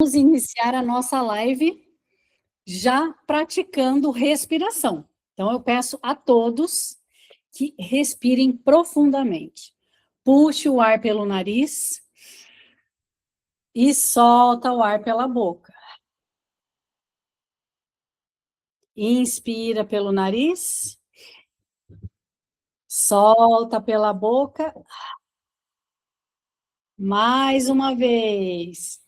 Vamos iniciar a nossa live já praticando respiração. Então, eu peço a todos que respirem profundamente. Puxe o ar pelo nariz e solta o ar pela boca. Inspira pelo nariz, solta pela boca. Mais uma vez.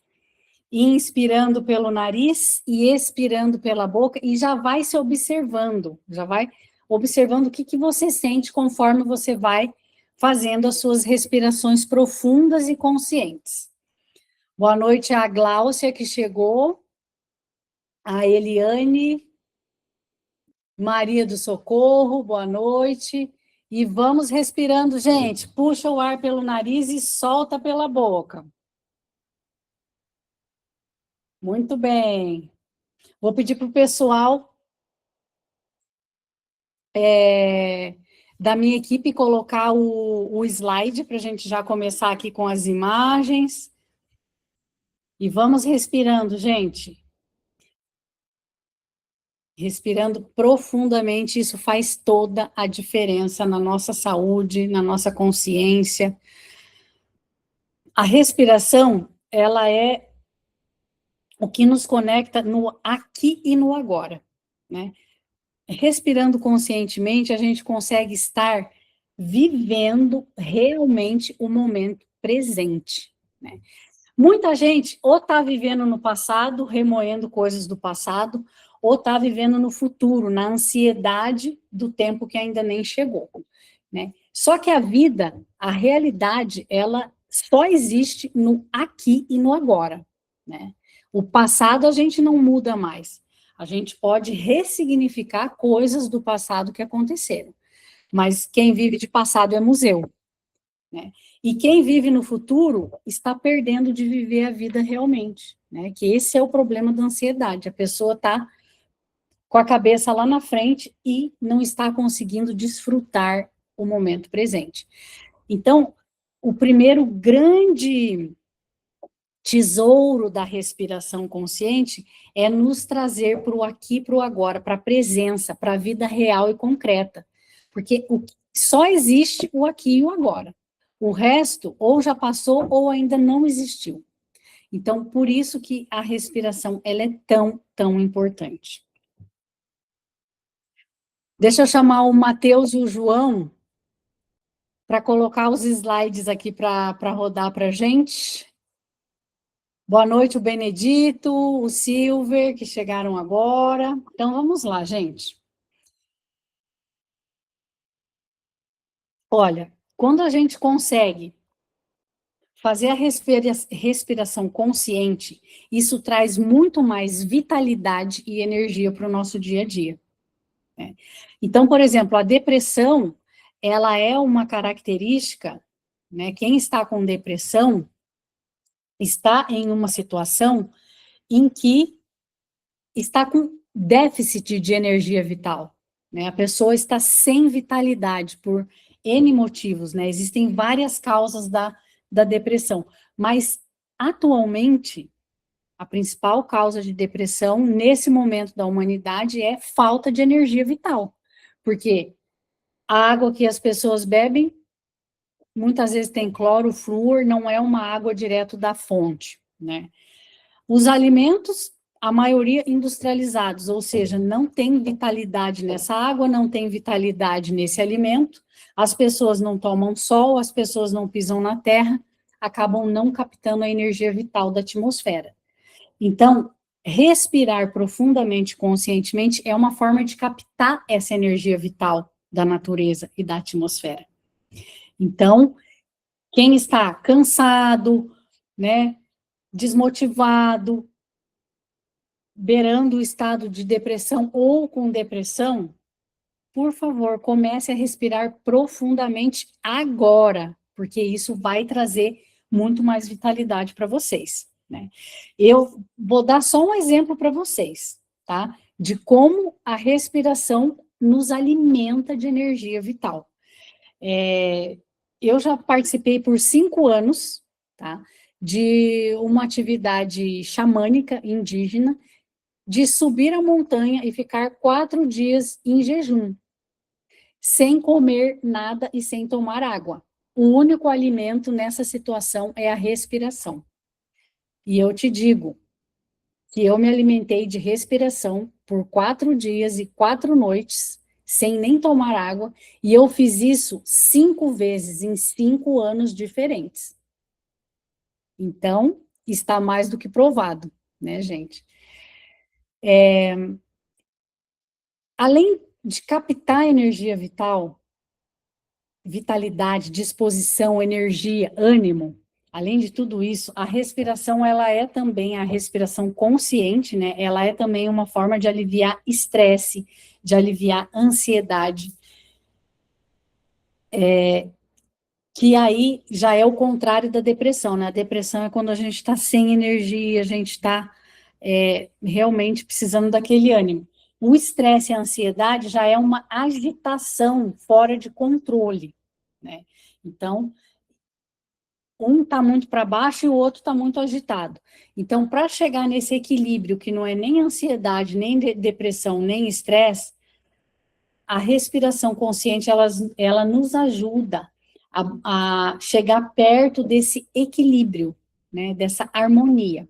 Inspirando pelo nariz e expirando pela boca, e já vai se observando, já vai observando o que você sente conforme você vai fazendo as suas respirações profundas e conscientes. Boa noite à Gláucia, que chegou, a Eliane, Maria do Socorro, boa noite, e vamos respirando, gente, puxa o ar pelo nariz e solta pela boca. Muito bem. Vou pedir para o pessoal da minha equipe colocar o slide para a gente já começar aqui com as imagens. E vamos respirando, gente. Respirando profundamente, isso faz toda a diferença na nossa saúde, na nossa consciência. A respiração, ela é o que nos conecta no aqui e no agora, né? Respirando conscientemente, a gente consegue estar vivendo realmente o momento presente, né? Muita gente ou está vivendo no passado, remoendo coisas do passado, ou está vivendo no futuro, na ansiedade do tempo que ainda nem chegou, né? Só que a vida, a realidade, ela só existe no aqui e no agora, né? O passado a gente não muda mais. A gente pode ressignificar coisas do passado que aconteceram. Mas quem vive de passado é museu, né? E quem vive no futuro está perdendo de viver a vida realmente, né? Que esse é o problema da ansiedade. A pessoa está com a cabeça lá na frente e não está conseguindo desfrutar o momento presente. Então, o primeiro grande tesouro da respiração consciente é nos trazer para o aqui, para o agora, para a presença, para a vida real e concreta. Porque só existe o aqui e o agora. O resto ou já passou ou ainda não existiu. Então, por isso que a respiração ela é tão, tão importante. Deixa eu chamar o Matheus e o João para colocar os slides aqui para rodar para a gente. Boa noite, o Benedito, o Silver, que chegaram agora. Então, vamos lá, gente. Olha, quando a gente consegue fazer a respiração consciente, isso traz muito mais vitalidade e energia para o nosso dia a dia, né? Então, por exemplo, a depressão, ela é uma característica, né? Quem está com depressão está em uma situação em que está com déficit de energia vital, né? A pessoa está sem vitalidade por N motivos, né? Existem várias causas da depressão, mas atualmente a principal causa de depressão nesse momento da humanidade é falta de energia vital, porque a água que as pessoas bebem muitas vezes tem cloro, flúor, não é uma água direto da fonte, né? Os alimentos, a maioria industrializados, ou seja, não tem vitalidade nessa água, não tem vitalidade nesse alimento, as pessoas não tomam sol, as pessoas não pisam na terra, acabam não captando a energia vital da atmosfera. Então, respirar profundamente, conscientemente, é uma forma de captar essa energia vital da natureza e da atmosfera. Então, quem está cansado, né, desmotivado, beirando o estado de depressão ou com depressão, por favor, comece a respirar profundamente agora, porque isso vai trazer muito mais vitalidade para vocês, né? Eu vou dar só um exemplo para vocês, tá? De como a respiração nos alimenta de energia vital. Eu já participei por 5 anos, tá? de uma atividade xamânica indígena, de subir a montanha e ficar 4 dias em jejum, sem comer nada e sem tomar água. O único alimento nessa situação é a respiração. E eu te digo que eu me alimentei de respiração por 4 dias e 4 noites, sem nem tomar água, e eu fiz isso 5 vezes em 5 anos diferentes. Então, está mais do que provado, né, gente? Além de captar energia vital, vitalidade, disposição, energia, ânimo, além de tudo isso, a respiração, ela é também a respiração consciente, né? Ela é também uma forma de aliviar estresse, de aliviar ansiedade, que aí já é o contrário da depressão, né? A depressão é quando a gente está sem energia, a gente está realmente precisando daquele ânimo. O estresse e a ansiedade já é uma agitação fora de controle, né? Então, um está muito para baixo e o outro está muito agitado. Então, para chegar nesse equilíbrio, que não é nem ansiedade, nem depressão, nem estresse, a respiração consciente, ela nos ajuda a chegar perto desse equilíbrio, né, dessa harmonia.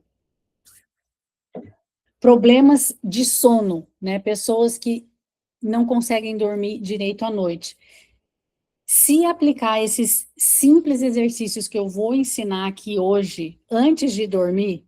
Problemas de sono, né, pessoas que não conseguem dormir direito à noite. Se aplicar esses simples exercícios que eu vou ensinar aqui hoje, antes de dormir,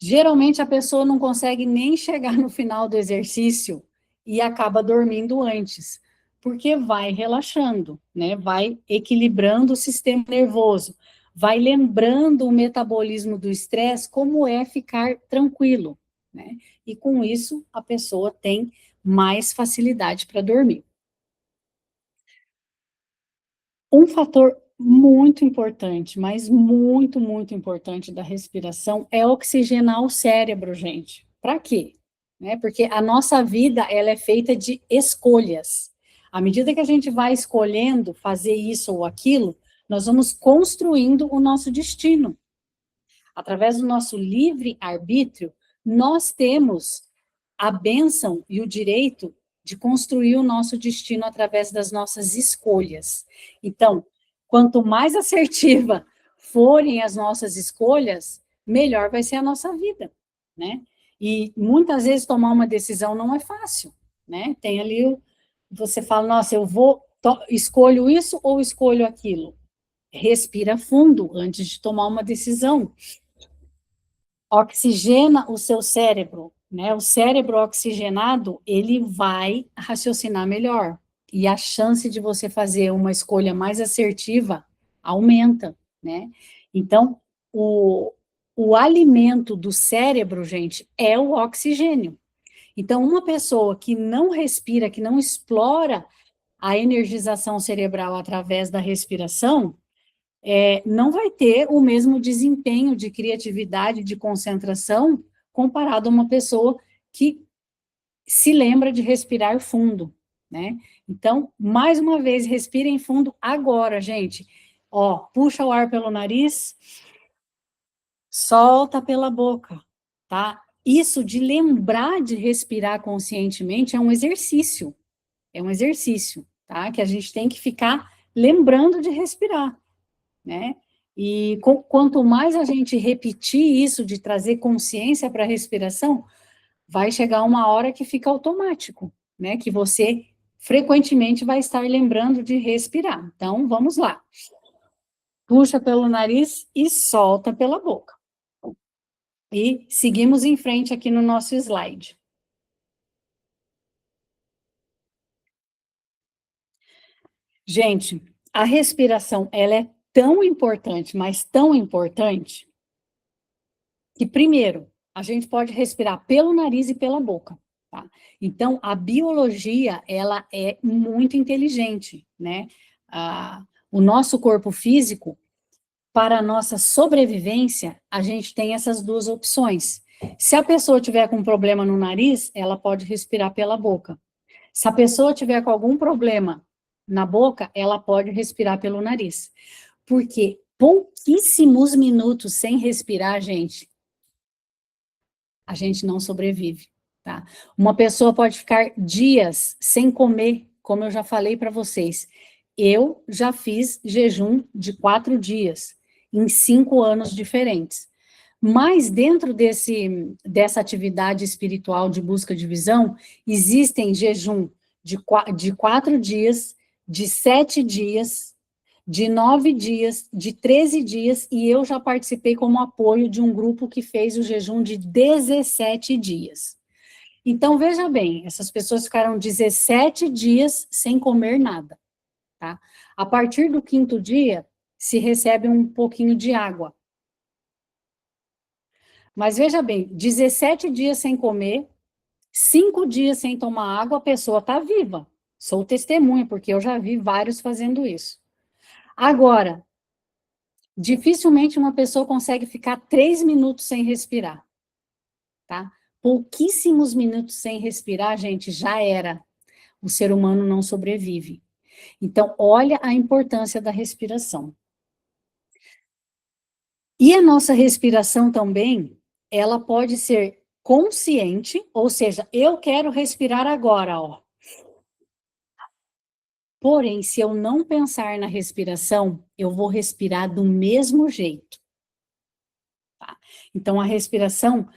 geralmente a pessoa não consegue nem chegar no final do exercício e acaba dormindo antes, porque vai relaxando, né? Vai equilibrando o sistema nervoso, vai lembrando o metabolismo do estresse, como é ficar tranquilo, né? E com isso a pessoa tem mais facilidade para dormir. Um fator muito importante, mas muito, muito importante da respiração é oxigenar o cérebro, gente. Para quê? Né? Porque a nossa vida, ela é feita de escolhas. À medida que a gente vai escolhendo fazer isso ou aquilo, nós vamos construindo o nosso destino. Através do nosso livre arbítrio, nós temos a bênção e o direito de construir o nosso destino através das nossas escolhas. Então, quanto mais assertiva forem as nossas escolhas, melhor vai ser a nossa vida, né? E muitas vezes tomar uma decisão não é fácil, né? Tem ali, você fala, nossa, escolho isso ou escolho aquilo? Respira fundo antes de tomar uma decisão. Oxigena o seu cérebro, né? O cérebro oxigenado, ele vai raciocinar melhor. E a chance de você fazer uma escolha mais assertiva aumenta, né? Então, o alimento do cérebro, gente, é o oxigênio. Então, uma pessoa que não respira, que não explora a energização cerebral através da respiração, não vai ter o mesmo desempenho de criatividade, de concentração, comparado a uma pessoa que se lembra de respirar fundo, né? Então, mais uma vez, respirem fundo agora, gente. Ó, puxa o ar pelo nariz, solta pela boca, tá? Isso de lembrar de respirar conscientemente é um exercício, tá? Que a gente tem que ficar lembrando de respirar, né? E quanto mais a gente repetir isso, de trazer consciência para a respiração, vai chegar uma hora que fica automático, né? Que você frequentemente vai estar lembrando de respirar. Então, vamos lá. Puxa pelo nariz e solta pela boca. E seguimos em frente aqui no nosso slide. Gente, a respiração, ela é tão importante, mas tão importante, que primeiro, a gente pode respirar pelo nariz e pela boca, tá? Então, a biologia, ela é muito inteligente, né? O nosso corpo físico, para a nossa sobrevivência, a gente tem essas duas opções. Se a pessoa tiver com problema no nariz, ela pode respirar pela boca. Se a pessoa tiver com algum problema na boca, ela pode respirar pelo nariz. Porque pouquíssimos minutos sem respirar, gente, a gente não sobrevive, tá? Uma pessoa pode ficar dias sem comer, como eu já falei para vocês. Eu já fiz jejum de 4 dias, em 5 anos diferentes. Mas dentro dessa atividade espiritual de busca de visão, existem jejum de 4 dias, de 7 dias, de 9 dias, de 13 dias, e eu já participei como apoio de um grupo que fez o jejum de 17 dias. Então, veja bem, essas pessoas ficaram 17 dias sem comer nada, tá? A partir do quinto dia, se recebe um pouquinho de água. Mas veja bem, 17 dias sem comer, 5 dias sem tomar água, a pessoa está viva. Sou testemunha, porque eu já vi vários fazendo isso. Agora, dificilmente uma pessoa consegue ficar 3 minutos sem respirar, tá? Pouquíssimos minutos sem respirar, gente, já era. O ser humano não sobrevive. Então, olha a importância da respiração. E a nossa respiração também, ela pode ser consciente, ou seja, eu quero respirar agora, ó. Porém, se eu não pensar na respiração, eu vou respirar do mesmo jeito. Tá? Então, a respiração,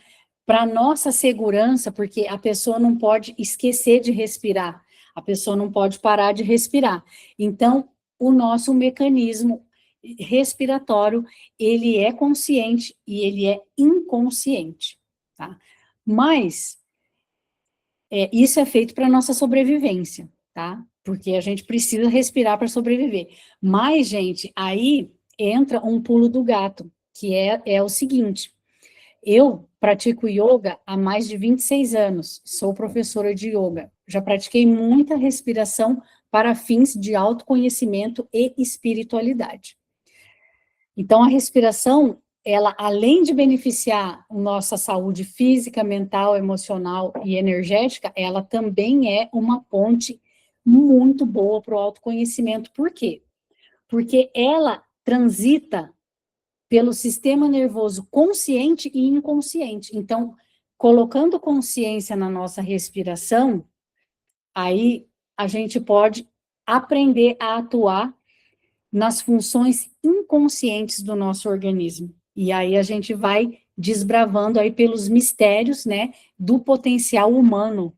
para nossa segurança, porque a pessoa não pode esquecer de respirar, a pessoa não pode parar de respirar. Então, o nosso mecanismo respiratório, ele é consciente e ele é inconsciente, tá? Mas, isso é feito para nossa sobrevivência, tá? Porque a gente precisa respirar para sobreviver. Mas, gente, aí entra um pulo do gato, que é o seguinte: eu pratico yoga há mais de 26 anos, sou professora de yoga. Já pratiquei muita respiração para fins de autoconhecimento e espiritualidade. Então, a respiração, ela, além de beneficiar a nossa saúde física, mental, emocional e energética, ela também é uma ponte muito boa para o autoconhecimento. Por quê? Porque ela transita pelo sistema nervoso consciente e inconsciente. Então, colocando consciência na nossa respiração, aí a gente pode aprender a atuar nas funções inconscientes do nosso organismo. E aí a gente vai desbravando aí pelos mistérios, né, do potencial humano,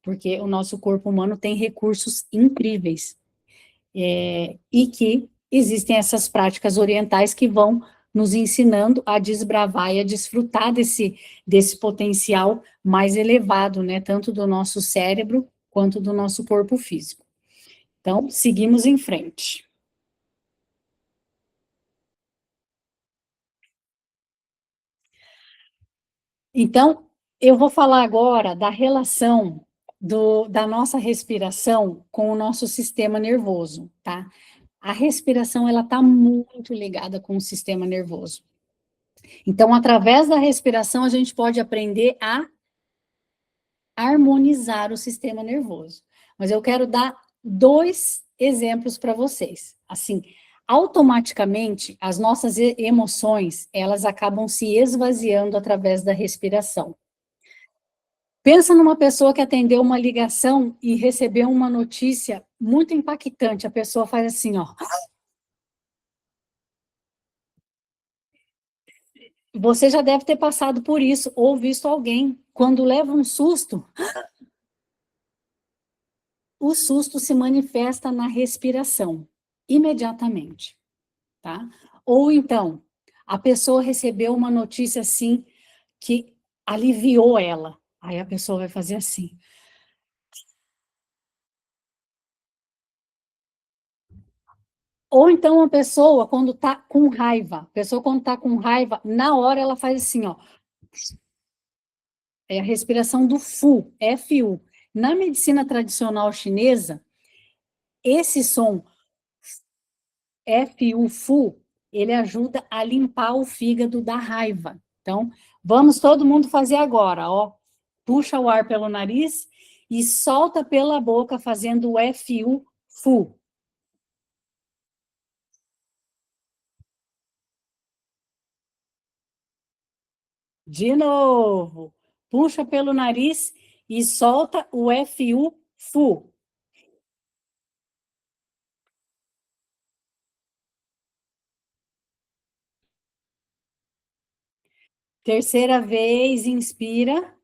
porque o nosso corpo humano tem recursos incríveis. E que existem essas práticas orientais que vão nos ensinando a desbravar e a desfrutar desse potencial mais elevado, né, tanto do nosso cérebro quanto do nosso corpo físico. Então, seguimos em frente. Então, eu vou falar agora da relação da nossa respiração com o nosso sistema nervoso, tá? A respiração, ela está muito ligada com o sistema nervoso. Então, através da respiração, a gente pode aprender a harmonizar o sistema nervoso. Mas eu quero dar 2 exemplos para vocês. Assim, automaticamente, as nossas emoções, elas acabam se esvaziando através da respiração. Pensa numa pessoa que atendeu uma ligação e recebeu uma notícia muito impactante. A pessoa faz assim, ó. Você já deve ter passado por isso, ou visto alguém. Quando leva um susto, o susto se manifesta na respiração, imediatamente, tá? Ou então, a pessoa recebeu uma notícia assim, que aliviou ela. Aí a pessoa vai fazer assim. Ou então a pessoa, quando tá com raiva, a pessoa quando tá com raiva, na hora ela faz assim, ó. É a respiração do Fu, F-U. Na medicina tradicional chinesa, esse som F-U, Fu, ele ajuda a limpar o fígado da raiva. Então, vamos todo mundo fazer agora, ó. Puxa o ar pelo nariz e solta pela boca fazendo o F-U, Fu. De novo. Puxa pelo nariz e solta o FU, fu. Terceira vez, inspira.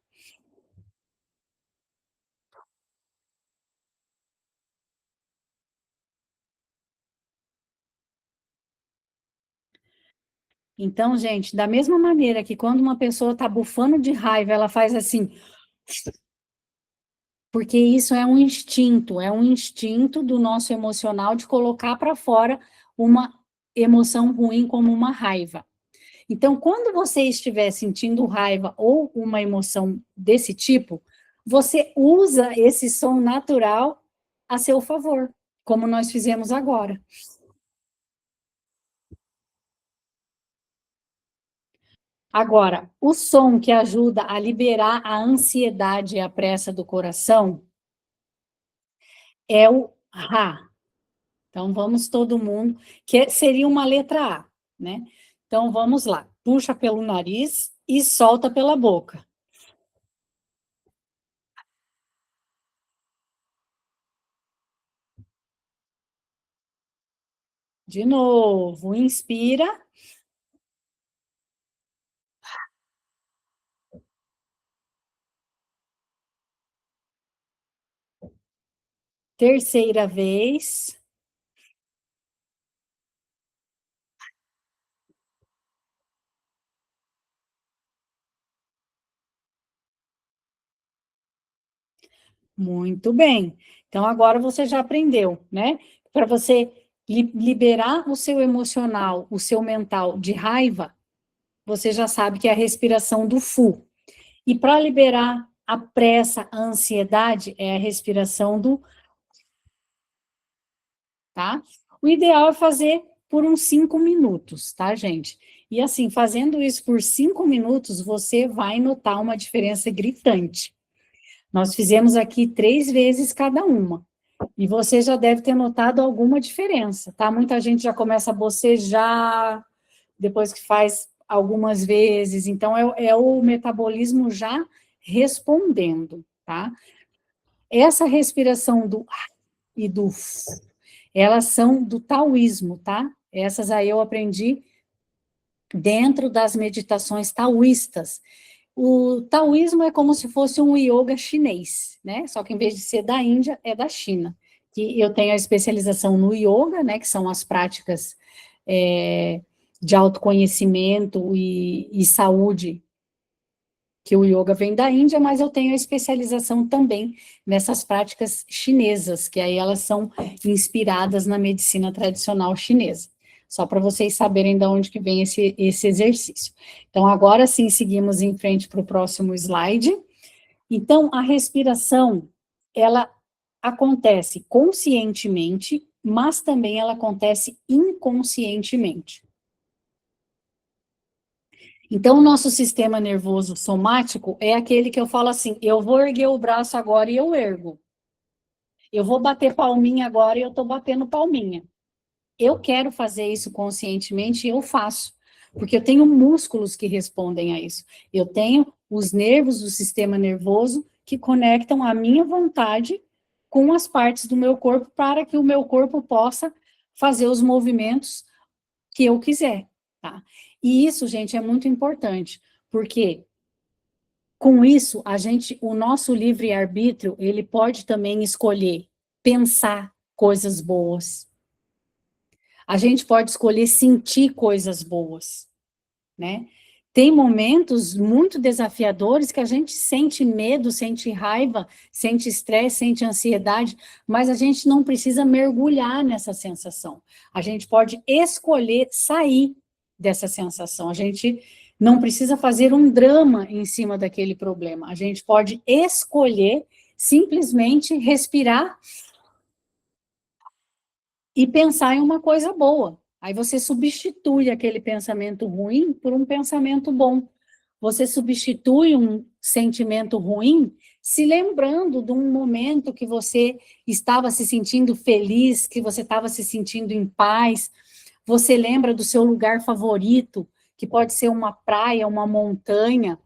Então, gente, da mesma maneira que quando uma pessoa está bufando de raiva, ela faz assim, porque isso é um instinto do nosso emocional de colocar para fora uma emoção ruim como uma raiva. Então, quando você estiver sentindo raiva ou uma emoção desse tipo, você usa esse som natural a seu favor, como nós fizemos agora. Agora, o som que ajuda a liberar a ansiedade e a pressa do coração é o Rá. Então, vamos todo mundo, que seria uma letra A, né? Então, vamos lá. Puxa pelo nariz e solta pela boca. De novo, inspira. Terceira vez. Muito bem. Então, agora você já aprendeu, né? Para você liberar o seu emocional, o seu mental de raiva, você já sabe que é a respiração do Fu. E para liberar a pressa, a ansiedade, é a respiração do, tá? O ideal é fazer por uns 5 minutos, tá, gente? E assim, fazendo isso por 5 minutos, você vai notar uma diferença gritante. Nós fizemos aqui 3 vezes cada uma. E você já deve ter notado alguma diferença, tá? Muita gente já começa a bocejar depois que faz algumas vezes. Então, é o metabolismo já respondendo, tá? Essa respiração do e do elas são do taoísmo, tá? Essas aí eu aprendi dentro das meditações taoístas. O taoísmo é como se fosse um yoga chinês, né? Só que em vez de ser da Índia, é da China. Que eu tenho a especialização no yoga, né? Que são as práticas de autoconhecimento e saúde, que o yoga vem da Índia, mas eu tenho a especialização também nessas práticas chinesas, que aí elas são inspiradas na medicina tradicional chinesa. Só para vocês saberem de onde que vem esse exercício. Então, agora sim, seguimos em frente para o próximo slide. Então, a respiração, ela acontece conscientemente, mas também ela acontece inconscientemente. Então, o nosso sistema nervoso somático é aquele que eu falo assim: eu vou erguer o braço agora e eu ergo. Eu vou bater palminha agora e eu estou batendo palminha. Eu quero fazer isso conscientemente e eu faço, porque eu tenho músculos que respondem a isso. Eu tenho os nervos do sistema nervoso que conectam a minha vontade com as partes do meu corpo para que o meu corpo possa fazer os movimentos que eu quiser, tá? E isso, gente, é muito importante, porque com isso, o nosso livre-arbítrio, ele pode também escolher pensar coisas boas. A gente pode escolher sentir coisas boas, né? Tem momentos muito desafiadores que a gente sente medo, sente raiva, sente estresse, sente ansiedade, mas a gente não precisa mergulhar nessa sensação. A gente pode escolher sair dessa sensação. A gente não precisa fazer um drama em cima daquele problema. A gente pode escolher simplesmente respirar e pensar em uma coisa boa. Aí você substitui aquele pensamento ruim por um pensamento bom. Você substitui um sentimento ruim se lembrando de um momento que você estava se sentindo feliz, que você estava se sentindo em paz. Você lembra do seu lugar favorito, que pode ser uma praia, uma montanha,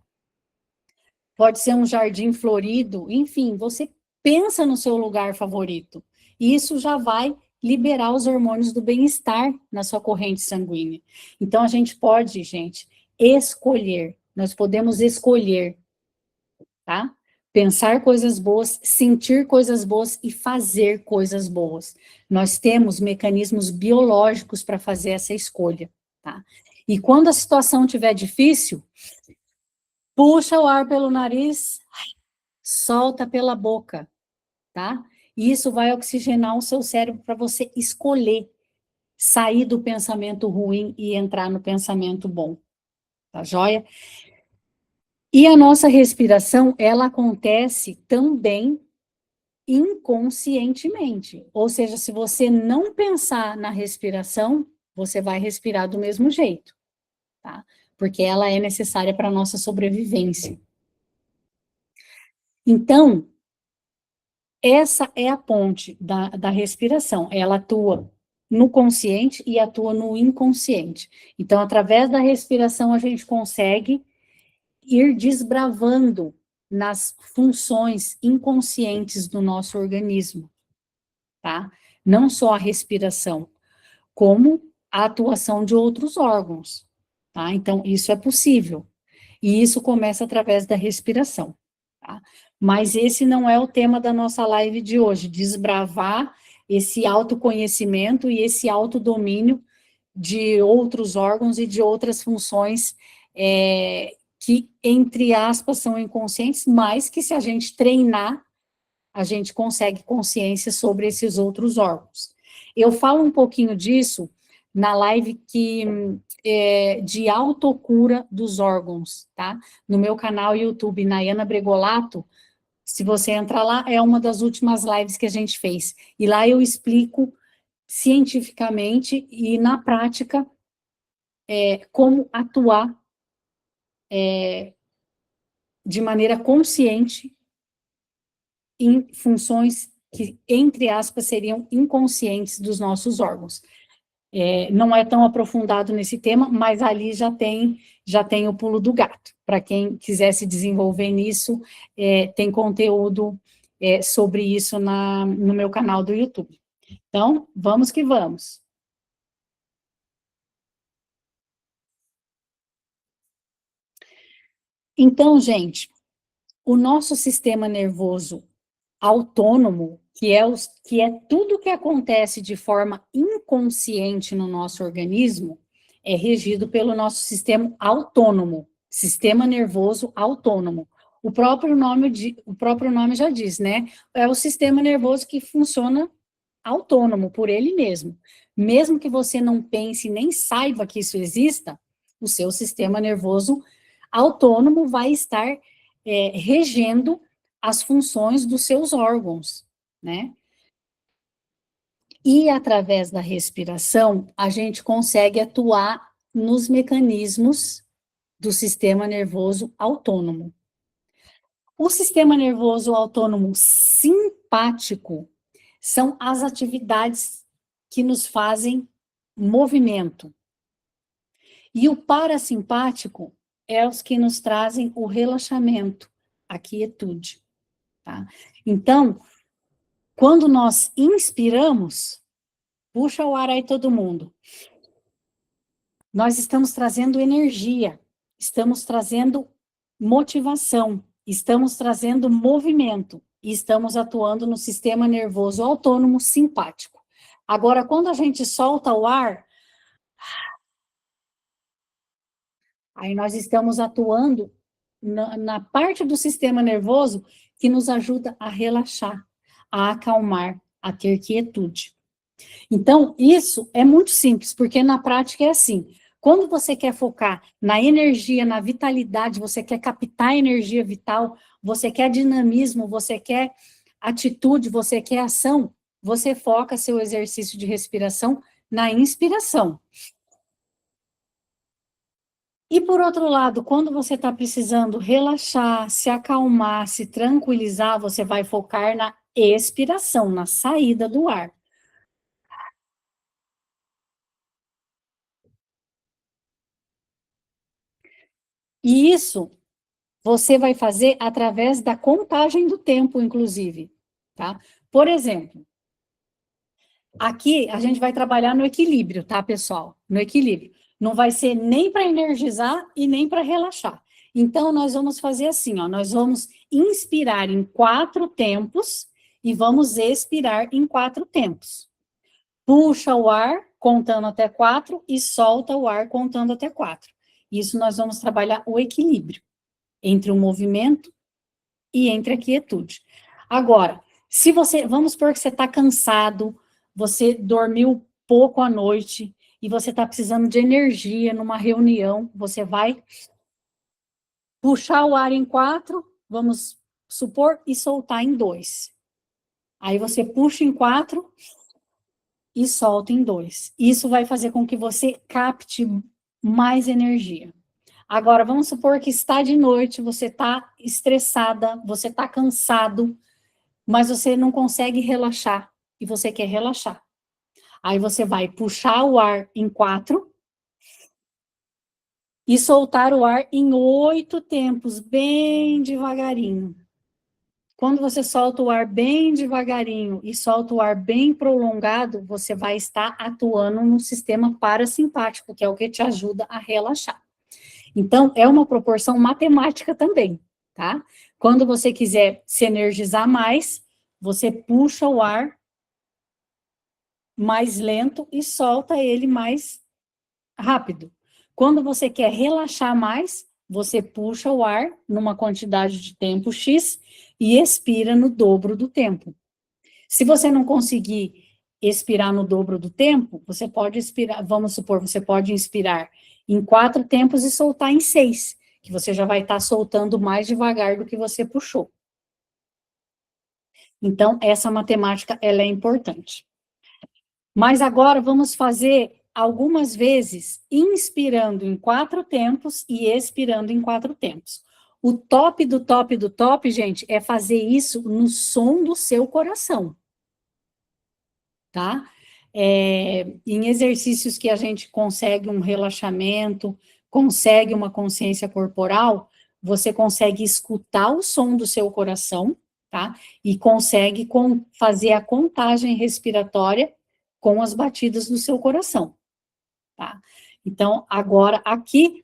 pode ser um jardim florido, enfim, você pensa no seu lugar favorito. E isso já vai liberar os hormônios do bem-estar na sua corrente sanguínea. Então, a gente pode, gente, escolher. Nós podemos escolher, tá? Pensar coisas boas, sentir coisas boas e fazer coisas boas. Nós temos mecanismos biológicos para fazer essa escolha, tá? E quando a situação estiver difícil, puxa o ar pelo nariz, solta pela boca, tá? E isso vai oxigenar o seu cérebro para você escolher sair do pensamento ruim e entrar no pensamento bom, tá joia? E a nossa respiração, ela acontece também inconscientemente. Ou seja, se você não pensar na respiração, você vai respirar do mesmo jeito, tá? Porque ela é necessária para a nossa sobrevivência. Então, essa é a ponte da respiração. Ela atua no consciente e atua no inconsciente. Então, através da respiração, a gente consegue ir desbravando nas funções inconscientes do nosso organismo, tá? Não só a respiração, como a atuação de outros órgãos, tá? Então, isso é possível. E isso começa através da respiração, tá? Mas esse não é o tema da nossa live de hoje, desbravar esse autoconhecimento e esse autodomínio de outros órgãos e de outras funções que, entre aspas, são inconscientes, mas que se a gente treinar, a gente consegue consciência sobre esses outros órgãos. Eu falo um pouquinho disso na live de autocura dos órgãos, tá? No meu canal YouTube, Nayana Bregolato, se você entrar lá, é uma das últimas lives que a gente fez. E lá eu explico cientificamente e na prática como atuar de maneira consciente em funções que, entre aspas, seriam inconscientes dos nossos órgãos. Não é tão aprofundado nesse tema, mas ali já tem o pulo do gato. Para quem quiser se desenvolver nisso, tem conteúdo sobre isso no meu canal do YouTube. Então, vamos que vamos. Então, gente, o nosso sistema nervoso autônomo, que é tudo que acontece de forma inconsciente no nosso organismo, é regido pelo nosso sistema autônomo, sistema nervoso autônomo. O próprio nome já diz, né? É o sistema nervoso que funciona autônomo por ele mesmo. Mesmo que você não pense nem saiba que isso exista, o seu sistema nervoso autônomo vai estar regendo as funções dos seus órgãos, né? E através da respiração, a gente consegue atuar nos mecanismos do sistema nervoso autônomo. O sistema nervoso autônomo simpático são as atividades que nos fazem movimento. E o parasimpático é os que nos trazem o relaxamento, a quietude, tá? Então, quando nós inspiramos, puxa o ar aí todo mundo, nós estamos trazendo energia, estamos trazendo motivação, estamos trazendo movimento e estamos atuando no sistema nervoso autônomo simpático. Agora, quando a gente solta o ar, aí nós estamos atuando na parte do sistema nervoso que nos ajuda a relaxar, a acalmar, a ter quietude. Então, isso é muito simples, porque na prática é assim. Quando você quer focar na energia, na vitalidade, você quer captar energia vital, você quer dinamismo, você quer atitude, você quer ação, você foca seu exercício de respiração na inspiração. E por outro lado, quando você está precisando relaxar, se acalmar, se tranquilizar, você vai focar na expiração, na saída do ar. E isso você vai fazer através da contagem do tempo, inclusive, tá? Por exemplo, aqui a gente vai trabalhar no equilíbrio, tá, pessoal? No equilíbrio. Não vai ser nem para energizar e nem para relaxar. Então, nós vamos fazer assim, ó, nós vamos inspirar em 4 tempos e vamos expirar em 4 tempos. Puxa o ar contando até 4 e solta o ar contando até 4. Isso nós vamos trabalhar o equilíbrio entre o movimento e entre a quietude. Agora, se você, vamos supor que você está cansado, você dormiu pouco à noite e você está precisando de energia numa reunião, você vai puxar o ar em 4, vamos supor, e soltar em 2. Aí você puxa em 4 e solta em 2. Isso vai fazer com que você capte mais energia. Agora, vamos supor que está de noite, você está estressada, você está cansado, mas você não consegue relaxar, e você quer relaxar. Aí você vai puxar o ar em 4 e soltar o ar em 8 tempos, bem devagarinho. Quando você solta o ar bem devagarinho e solta o ar bem prolongado, você vai estar atuando no sistema parasimpático, que é o que te ajuda a relaxar. Então, é uma proporção matemática também, tá? Quando você quiser se energizar mais, você puxa o ar mais lento e solta ele mais rápido. Quando você quer relaxar mais, você puxa o ar numa quantidade de tempo X e expira no dobro do tempo. Se você não conseguir expirar no dobro do tempo, você pode expirar, vamos supor, você pode inspirar em 4 tempos e soltar em 6, que você já vai estar soltando mais devagar do que você puxou. Então, essa matemática, ela é importante. Mas agora vamos fazer algumas vezes, inspirando em 4 tempos e expirando em 4 tempos. O top do top do top, gente, é fazer isso no som do seu coração, tá? Em exercícios que a gente consegue um relaxamento, consegue uma consciência corporal, você consegue escutar o som do seu coração, tá? E consegue fazer a contagem respiratória com as batidas do seu coração, tá? Então, agora, aqui,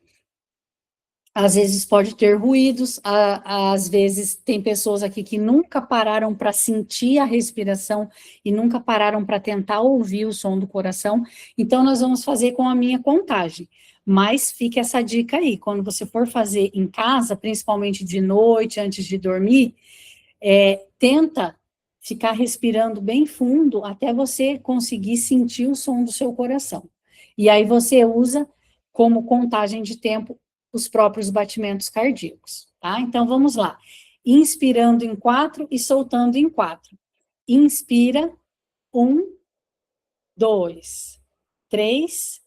às vezes pode ter ruídos, às vezes tem pessoas aqui que nunca pararam para sentir a respiração e nunca pararam para tentar ouvir o som do coração, então nós vamos fazer com a minha contagem. Mas fica essa dica aí, quando você for fazer em casa, principalmente de noite, antes de dormir, tenta ficar respirando bem fundo até você conseguir sentir o som do seu coração. E aí você usa como contagem de tempo os próprios batimentos cardíacos, tá? Então vamos lá. Inspirando em 4 e soltando em 4. Inspira, 1, 2, 3,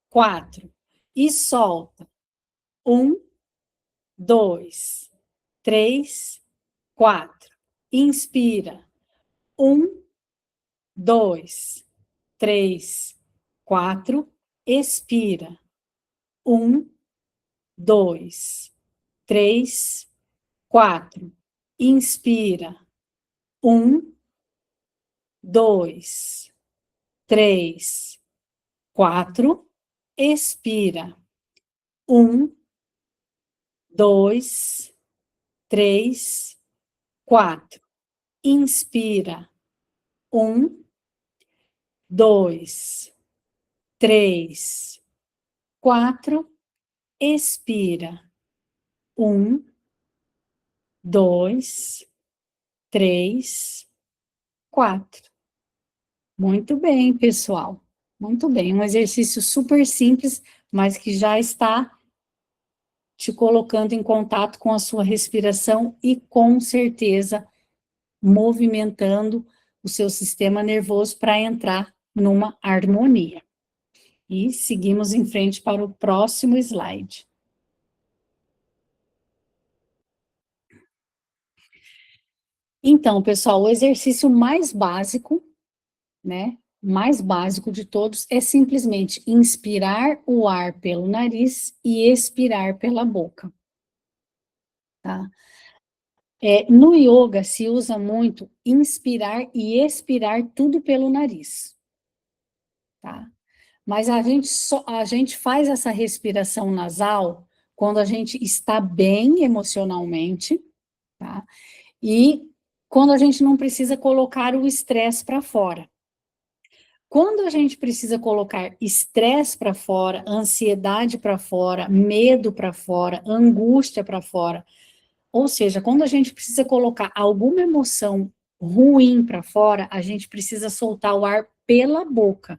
4. E solta. 1, 2, 3, 4. Inspira. 1, 2, 3, 4. Expira. 1, 2, 3, 4. Inspira. 1, 2, 3, 4. Expira. 1, 2, 3, 4. Inspira. 1, 2, 3, 4. Expira. 1, 2, 3, 4. Muito bem, pessoal. Muito bem. Um exercício super simples, mas que já está te colocando em contato com a sua respiração e, com certeza, movimentando o seu sistema nervoso para entrar numa harmonia. E seguimos em frente para o próximo slide. Então, pessoal, o exercício mais básico, né, mais básico de todos é simplesmente inspirar o ar pelo nariz e expirar pela boca. tá? No yoga se usa muito inspirar e expirar tudo pelo nariz, tá? Mas a gente faz essa respiração nasal quando a gente está bem emocionalmente, tá? E quando a gente não precisa colocar o estresse para fora. Quando a gente precisa colocar estresse para fora, ansiedade para fora, medo para fora, angústia para fora, ou seja, quando a gente precisa colocar alguma emoção ruim para fora, a gente precisa soltar o ar pela boca,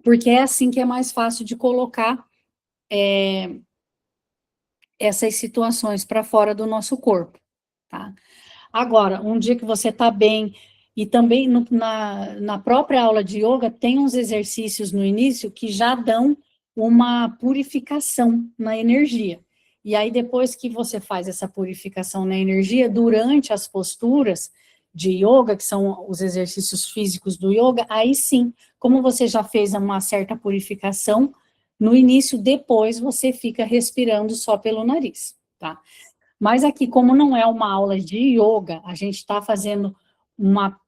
porque é assim que é mais fácil de colocar essas situações para fora do nosso corpo, tá? Agora, um dia que você está bem, e também na própria aula de yoga, tem uns exercícios no início que já dão uma purificação na energia. E aí, depois que você faz essa purificação na energia, durante as posturas de yoga, que são os exercícios físicos do yoga, aí sim, como você já fez uma certa purificação, no início, depois você fica respirando só pelo nariz, tá? Mas aqui, como não é uma aula de yoga, a gente está fazendo uma,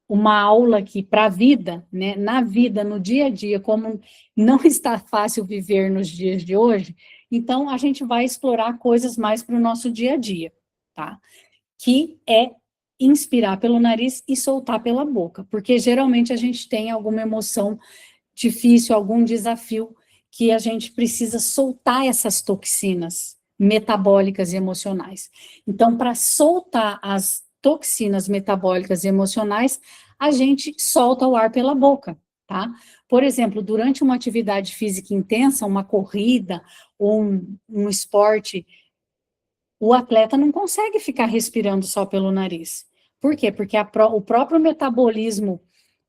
uma aula aqui para a vida, né? Na vida, no dia a dia, como não está fácil viver nos dias de hoje, então a gente vai explorar coisas mais para o nosso dia a dia, tá? Que é inspirar pelo nariz e soltar pela boca, porque geralmente a gente tem alguma emoção difícil, algum desafio que a gente precisa soltar essas toxinas metabólicas e emocionais. Então, para soltar as toxinas metabólicas e emocionais, a gente solta o ar pela boca, tá? Por exemplo, durante uma atividade física intensa, uma corrida ou um esporte, o atleta não consegue ficar respirando só pelo nariz. Por quê? Porque o próprio metabolismo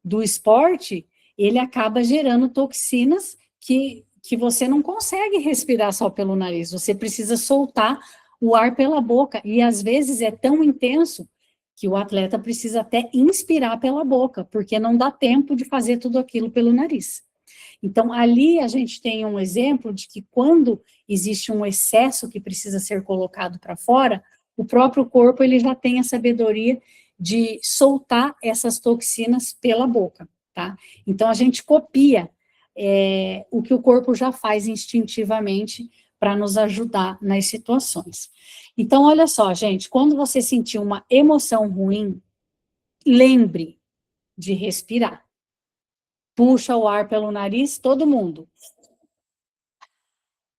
do esporte, ele acaba gerando toxinas que você não consegue respirar só pelo nariz, você precisa soltar o ar pela boca, e às vezes é tão intenso que o atleta precisa até inspirar pela boca, porque não dá tempo de fazer tudo aquilo pelo nariz. Então, ali a gente tem um exemplo de que quando existe um excesso que precisa ser colocado para fora, o próprio corpo ele já tem a sabedoria de soltar essas toxinas pela boca, tá? Então, a gente copia o que o corpo já faz instintivamente para nos ajudar nas situações. Então, olha só, gente, quando você sentir uma emoção ruim, lembre de respirar. Puxa o ar pelo nariz, todo mundo,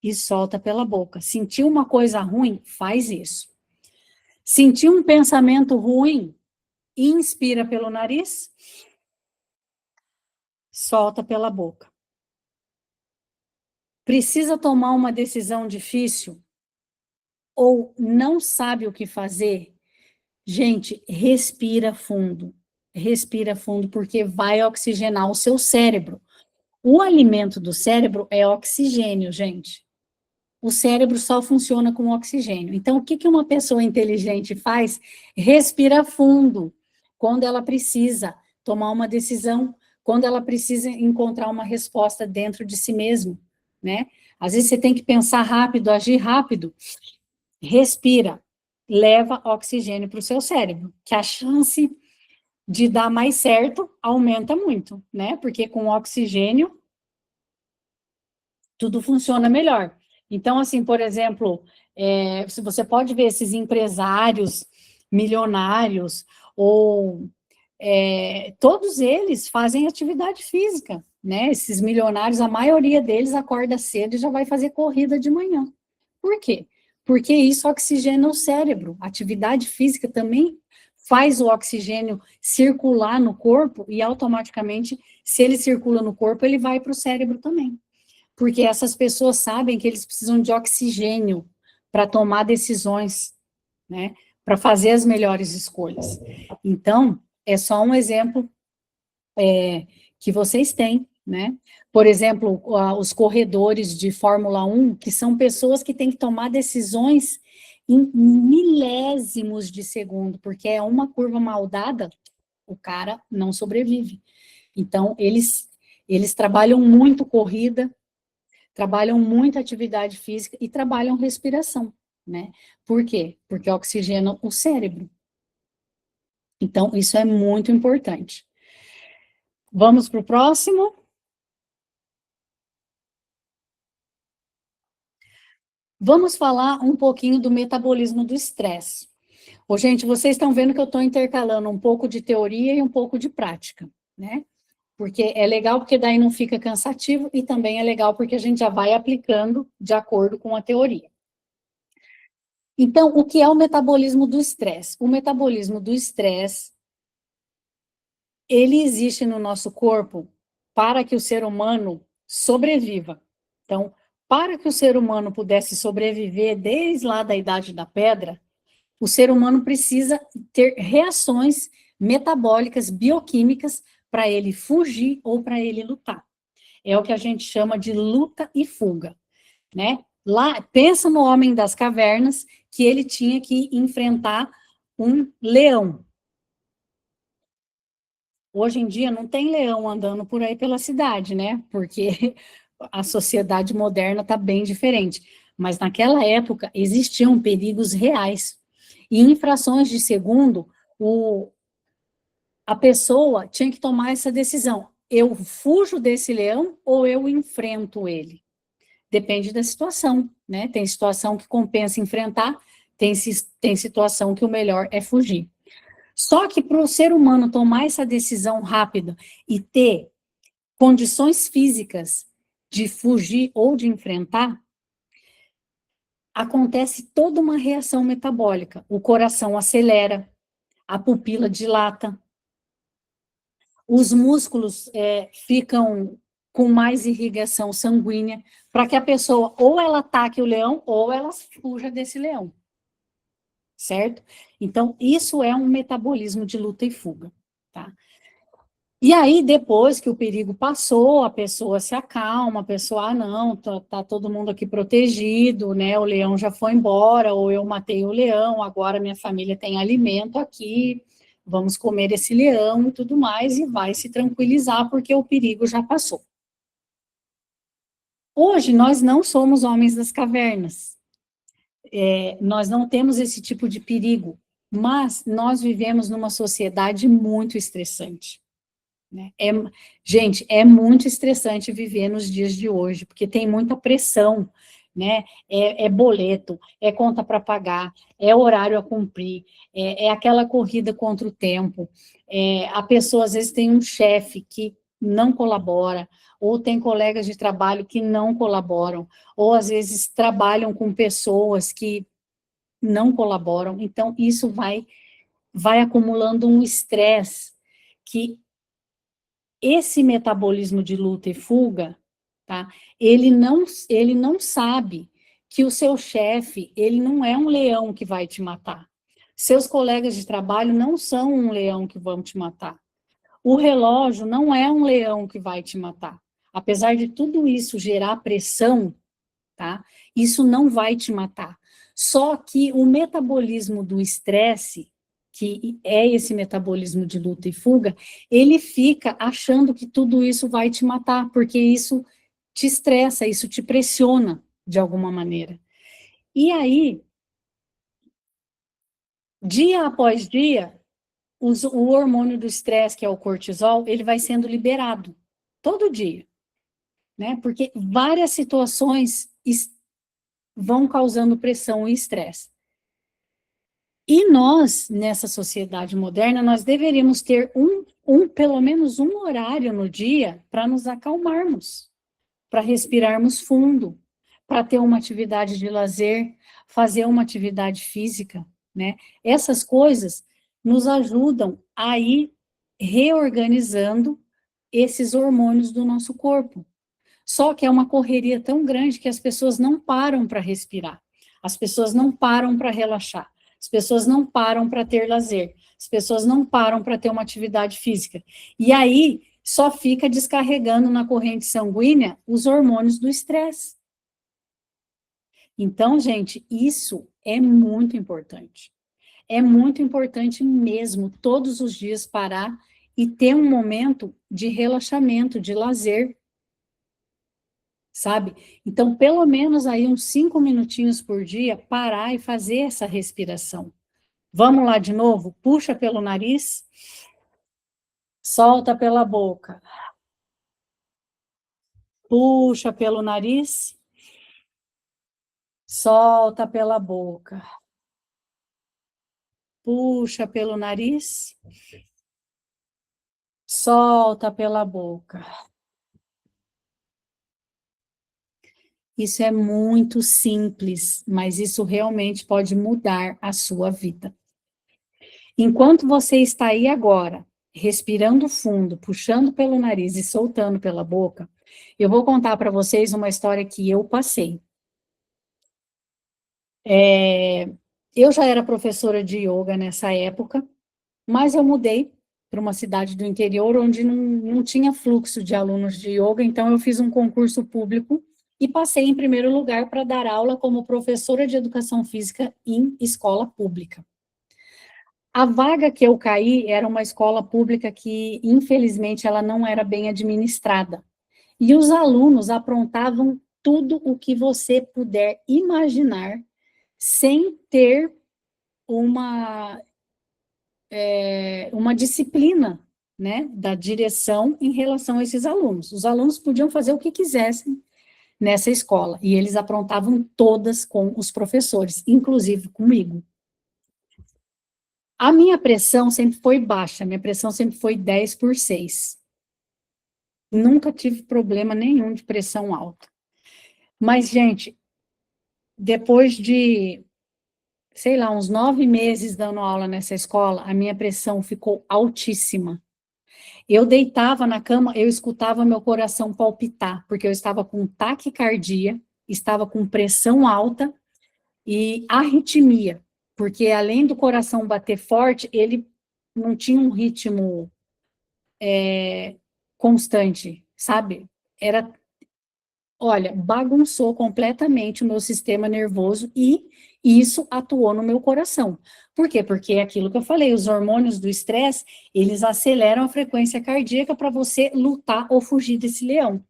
e solta pela boca. Sentiu uma coisa ruim? Faz isso. Sentiu um pensamento ruim? Inspira pelo nariz, solta pela boca. Precisa tomar uma decisão difícil? Ou não sabe o que fazer? Gente, respira fundo. Respira fundo, porque vai oxigenar o seu cérebro. O alimento do cérebro é oxigênio, gente. O cérebro só funciona com oxigênio. Então, o que que uma pessoa inteligente faz? Respira fundo quando ela precisa tomar uma decisão, quando ela precisa encontrar uma resposta dentro de si mesmo, né? Às vezes você tem que pensar rápido, agir rápido. Respira, leva oxigênio para o seu cérebro, que a chance de dar mais certo aumenta muito, né? Porque com oxigênio tudo funciona melhor. Então, assim, por exemplo, se você pode ver esses empresários milionários, ou todos eles fazem atividade física, né? Esses milionários, a maioria deles acorda cedo e já vai fazer corrida de manhã. Por quê? Porque isso oxigena o cérebro. A atividade física também faz o oxigênio circular no corpo e automaticamente, se ele circula no corpo, ele vai para o cérebro também, porque essas pessoas sabem que eles precisam de oxigênio para tomar decisões, né, para fazer as melhores escolhas. Então, é só um exemplo que vocês têm, né? Por exemplo, os corredores de Fórmula 1, que são pessoas que têm que tomar decisões em milésimos de segundo, porque é uma curva mal dada, o cara não sobrevive. Então, eles trabalham muito corrida, trabalham muita atividade física e trabalham respiração, né? Por quê? Porque oxigenam o cérebro. Então, isso é muito importante. Vamos para o próximo? Vamos falar um pouquinho do metabolismo do estresse. Ô, gente, vocês estão vendo que eu estou intercalando um pouco de teoria e um pouco de prática, né? Porque é legal, porque daí não fica cansativo, e também é legal porque a gente já vai aplicando de acordo com a teoria. Então, o que é o metabolismo do estresse? O metabolismo do estresse, ele existe no nosso corpo para que o ser humano sobreviva. Então, para que o ser humano pudesse sobreviver desde lá da Idade da Pedra, o ser humano precisa ter reações metabólicas, bioquímicas, para ele fugir ou para ele lutar. É o que a gente chama de luta e fuga, né? Lá, pensa no homem das cavernas, que ele tinha que enfrentar um leão. Hoje em dia não tem leão andando por aí pela cidade, né? Porque a sociedade moderna está bem diferente. Mas naquela época existiam perigos reais. E em frações de segundo, a pessoa tinha que tomar essa decisão. Eu fujo desse leão ou eu enfrento ele? Depende da situação, né? Tem situação que compensa enfrentar, tem situação que o melhor é fugir. Só que para o ser humano tomar essa decisão rápida e ter condições físicas de fugir ou de enfrentar, acontece toda uma reação metabólica. O coração acelera, a pupila dilata, os músculos ficam com mais irrigação sanguínea, para que a pessoa ou ela ataque o leão ou ela fuja desse leão. Certo? Então, isso é um metabolismo de luta e fuga, tá? E aí, depois que o perigo passou, a pessoa se acalma, a pessoa, não, tá todo mundo aqui protegido, né, o leão já foi embora, ou eu matei o leão, agora minha família tem alimento aqui, vamos comer esse leão e tudo mais, e vai se tranquilizar, porque o perigo já passou. Hoje, nós não somos homens das cavernas, nós não temos esse tipo de perigo, mas nós vivemos numa sociedade muito estressante. Né? Gente, é muito estressante viver nos dias de hoje, porque tem muita pressão, né? É boleto, é conta para pagar, é horário a cumprir, é aquela corrida contra o tempo. A pessoa, às vezes, tem um chefe que não colabora, ou tem colegas de trabalho que não colaboram, ou, às vezes, trabalham com pessoas que não colaboram. Então, isso vai acumulando um estresse que esse metabolismo de luta e fuga, tá? Ele não sabe que o seu chefe, ele não é um leão que vai te matar. Seus colegas de trabalho não são um leão que vão te matar. O relógio não é um leão que vai te matar. Apesar de tudo isso gerar pressão, tá? Isso não vai te matar. Só que o metabolismo do estresse, que é esse metabolismo de luta e fuga, ele fica achando que tudo isso vai te matar, porque isso te estressa, isso te pressiona de alguma maneira. E aí, dia após dia, o hormônio do estresse, que é o cortisol, ele vai sendo liberado todo dia, né? Porque várias situações vão causando pressão e estresse. E nós, nessa sociedade moderna, nós deveríamos ter pelo menos um horário no dia para nos acalmarmos, para respirarmos fundo, para ter uma atividade de lazer, fazer uma atividade física, né? Essas coisas nos ajudam a ir reorganizando esses hormônios do nosso corpo. Só que é uma correria tão grande que as pessoas não param para respirar, as pessoas não param para relaxar, as pessoas não param para ter lazer, as pessoas não param para ter uma atividade física. E aí só fica descarregando na corrente sanguínea os hormônios do estresse. Então, gente, isso é muito importante. É muito importante mesmo, todos os dias parar e ter um momento de relaxamento, de lazer. sabe? Então, pelo menos aí uns 5 minutinhos por dia, parar e fazer essa respiração. Vamos lá de novo? Puxa pelo nariz, solta pela boca. Puxa pelo nariz, solta pela boca. Puxa pelo nariz, solta pela boca. Isso é muito simples, mas isso realmente pode mudar a sua vida. Enquanto você está aí agora, respirando fundo, puxando pelo nariz e soltando pela boca, eu vou contar para vocês uma história que eu passei. Eu já era professora de yoga nessa época, mas eu mudei para uma cidade do interior onde não tinha fluxo de alunos de yoga, então eu fiz um concurso público e passei em primeiro lugar para dar aula como professora de educação física em escola pública. A vaga que eu caí era uma escola pública que, infelizmente, ela não era bem administrada. E os alunos aprontavam tudo o que você puder imaginar, sem ter uma, uma disciplina, né, da direção em relação a esses alunos. Os alunos podiam fazer o que quisessem nessa escola, e eles aprontavam todas com os professores, inclusive comigo. A minha pressão sempre foi baixa, minha pressão sempre foi 10/6. Nunca tive problema nenhum de pressão alta. Mas, gente, depois de, sei lá, uns 9 meses dando aula nessa escola, a minha pressão ficou altíssima. Eu deitava na cama, eu escutava meu coração palpitar, porque eu estava com taquicardia, estava com pressão alta e arritmia, porque além do coração bater forte, ele não tinha um ritmo constante, sabe? Era, olha, bagunçou completamente o meu sistema nervoso e isso atuou no meu coração. Por quê? Porque é aquilo que eu falei, os hormônios do estresse, eles aceleram a frequência cardíaca para você lutar ou fugir desse leão.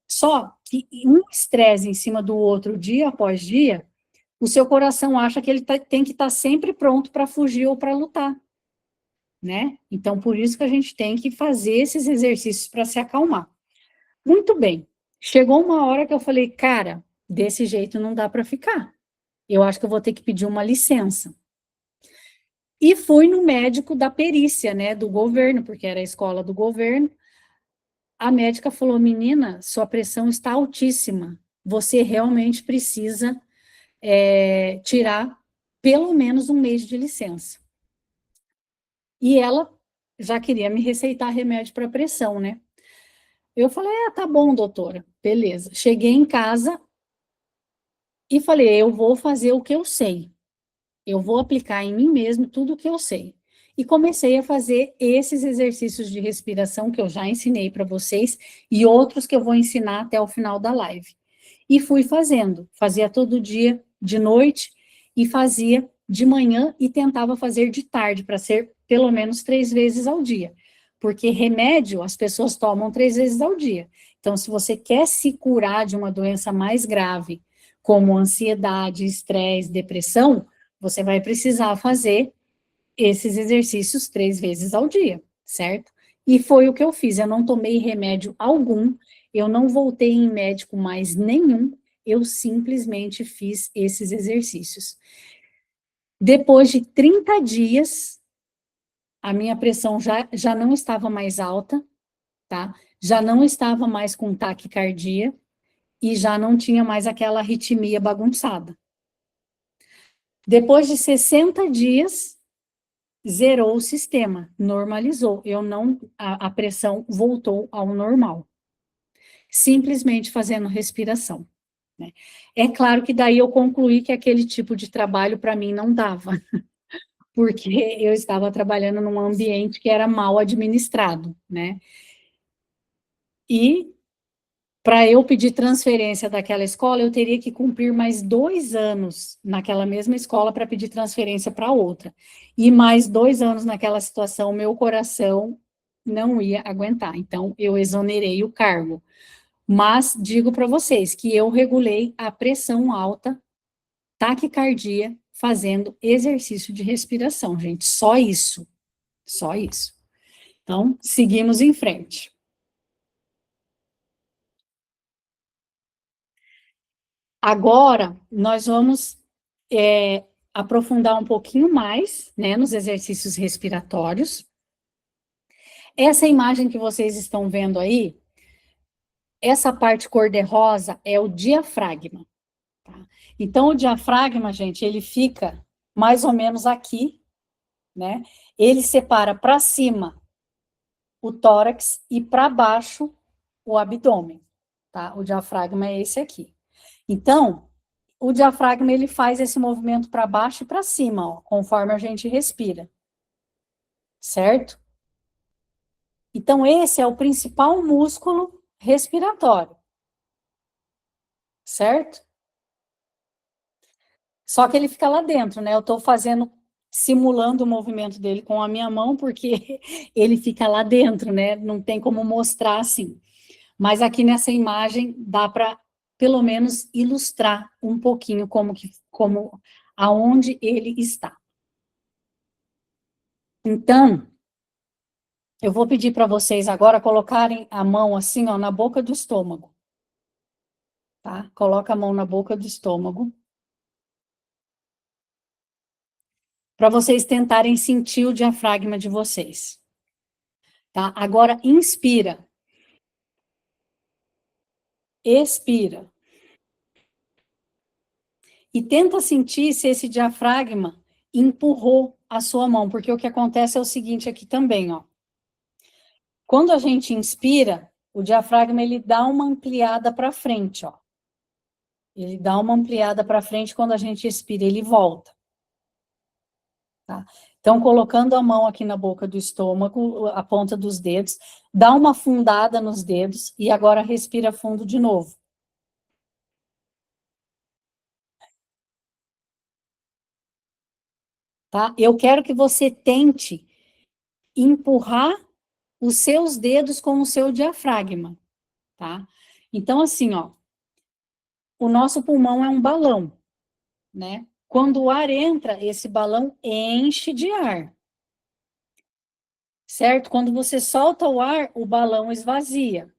Só que um estresse em cima do outro, dia após dia, o seu coração acha que ele tem que estar sempre pronto para fugir ou para lutar, né? Então, por isso que a gente tem que fazer esses exercícios para se acalmar. Muito bem. Chegou uma hora que eu falei, cara, desse jeito não dá para ficar. Eu acho que eu vou ter que pedir uma licença. E fui no médico da perícia, né, do governo, porque era a escola do governo. A médica falou, menina, sua pressão está altíssima. Você realmente precisa tirar pelo menos um mês de licença. E ela já queria me receitar remédio para pressão, né? Eu falei, tá bom, doutora, beleza. Cheguei em casa e falei, eu vou fazer o que eu sei. Eu vou aplicar em mim mesmo tudo o que eu sei. E comecei a fazer esses exercícios de respiração que eu já ensinei para vocês e outros que eu vou ensinar até o final da live. E fui fazendo, fazia todo dia de noite e fazia de manhã e tentava fazer de tarde, para ser pelo menos 3 vezes ao dia. Porque remédio as pessoas tomam 3 vezes ao dia. Então, se você quer se curar de uma doença mais grave, como ansiedade, estresse, depressão, você vai precisar fazer esses exercícios 3 vezes ao dia, certo? E foi o que eu fiz, eu não tomei remédio algum, eu não voltei em médico mais nenhum, eu simplesmente fiz esses exercícios. Depois de 30 dias, a minha pressão já não estava mais alta, tá? Já não estava mais com taquicardia e já não tinha mais aquela arritmia bagunçada. Depois de 60 dias, zerou o sistema, normalizou. A pressão voltou ao normal. Simplesmente fazendo respiração, né? É claro que daí eu concluí que aquele tipo de trabalho para mim não dava, porque eu estava trabalhando num ambiente que era mal administrado, né? E para eu pedir transferência daquela escola, eu teria que cumprir mais 2 anos naquela mesma escola para pedir transferência para outra. E mais 2 anos naquela situação, meu coração não ia aguentar. Então, eu exonerei o cargo. Mas digo para vocês que eu regulei a pressão alta, taquicardia, fazendo exercício de respiração, gente. Só isso. Só isso. Então, seguimos em frente. Agora, nós vamos aprofundar um pouquinho mais, né, nos exercícios respiratórios. Essa imagem que vocês estão vendo aí, essa parte cor-de-rosa é o diafragma. Tá? Então, o diafragma, gente, ele fica mais ou menos aqui, né? Ele separa para cima o tórax e para baixo o abdômen, tá? O diafragma é esse aqui. Então, o diafragma, ele faz esse movimento para baixo e para cima, ó, conforme a gente respira. Certo? Então, esse é o principal músculo respiratório. Certo? Só que ele fica lá dentro, né? Eu estou fazendo, simulando o movimento dele com a minha mão, porque ele fica lá dentro, né? Não tem como mostrar assim. Mas aqui nessa imagem dá para, pelo menos, ilustrar um pouquinho aonde ele está. Então, eu vou pedir para vocês agora colocarem a mão assim, ó, na boca do estômago. Tá? Coloca a mão na boca do estômago. Para vocês tentarem sentir o diafragma de vocês. Tá? Agora, inspira. Expira. E tenta sentir se esse diafragma empurrou a sua mão, porque o que acontece é o seguinte aqui também, ó. Quando a gente inspira, o diafragma ele dá uma ampliada para frente, ó. Ele dá uma ampliada para frente, quando a gente expira, ele volta. Tá? Então, colocando a mão aqui na boca do estômago, a ponta dos dedos, dá uma afundada nos dedos e agora respira fundo de novo. Tá? Eu quero que você tente empurrar os seus dedos com o seu diafragma, tá? Então, assim, ó, o nosso pulmão é um balão, né? Quando o ar entra, esse balão enche de ar, certo? Quando você solta o ar, o balão esvazia.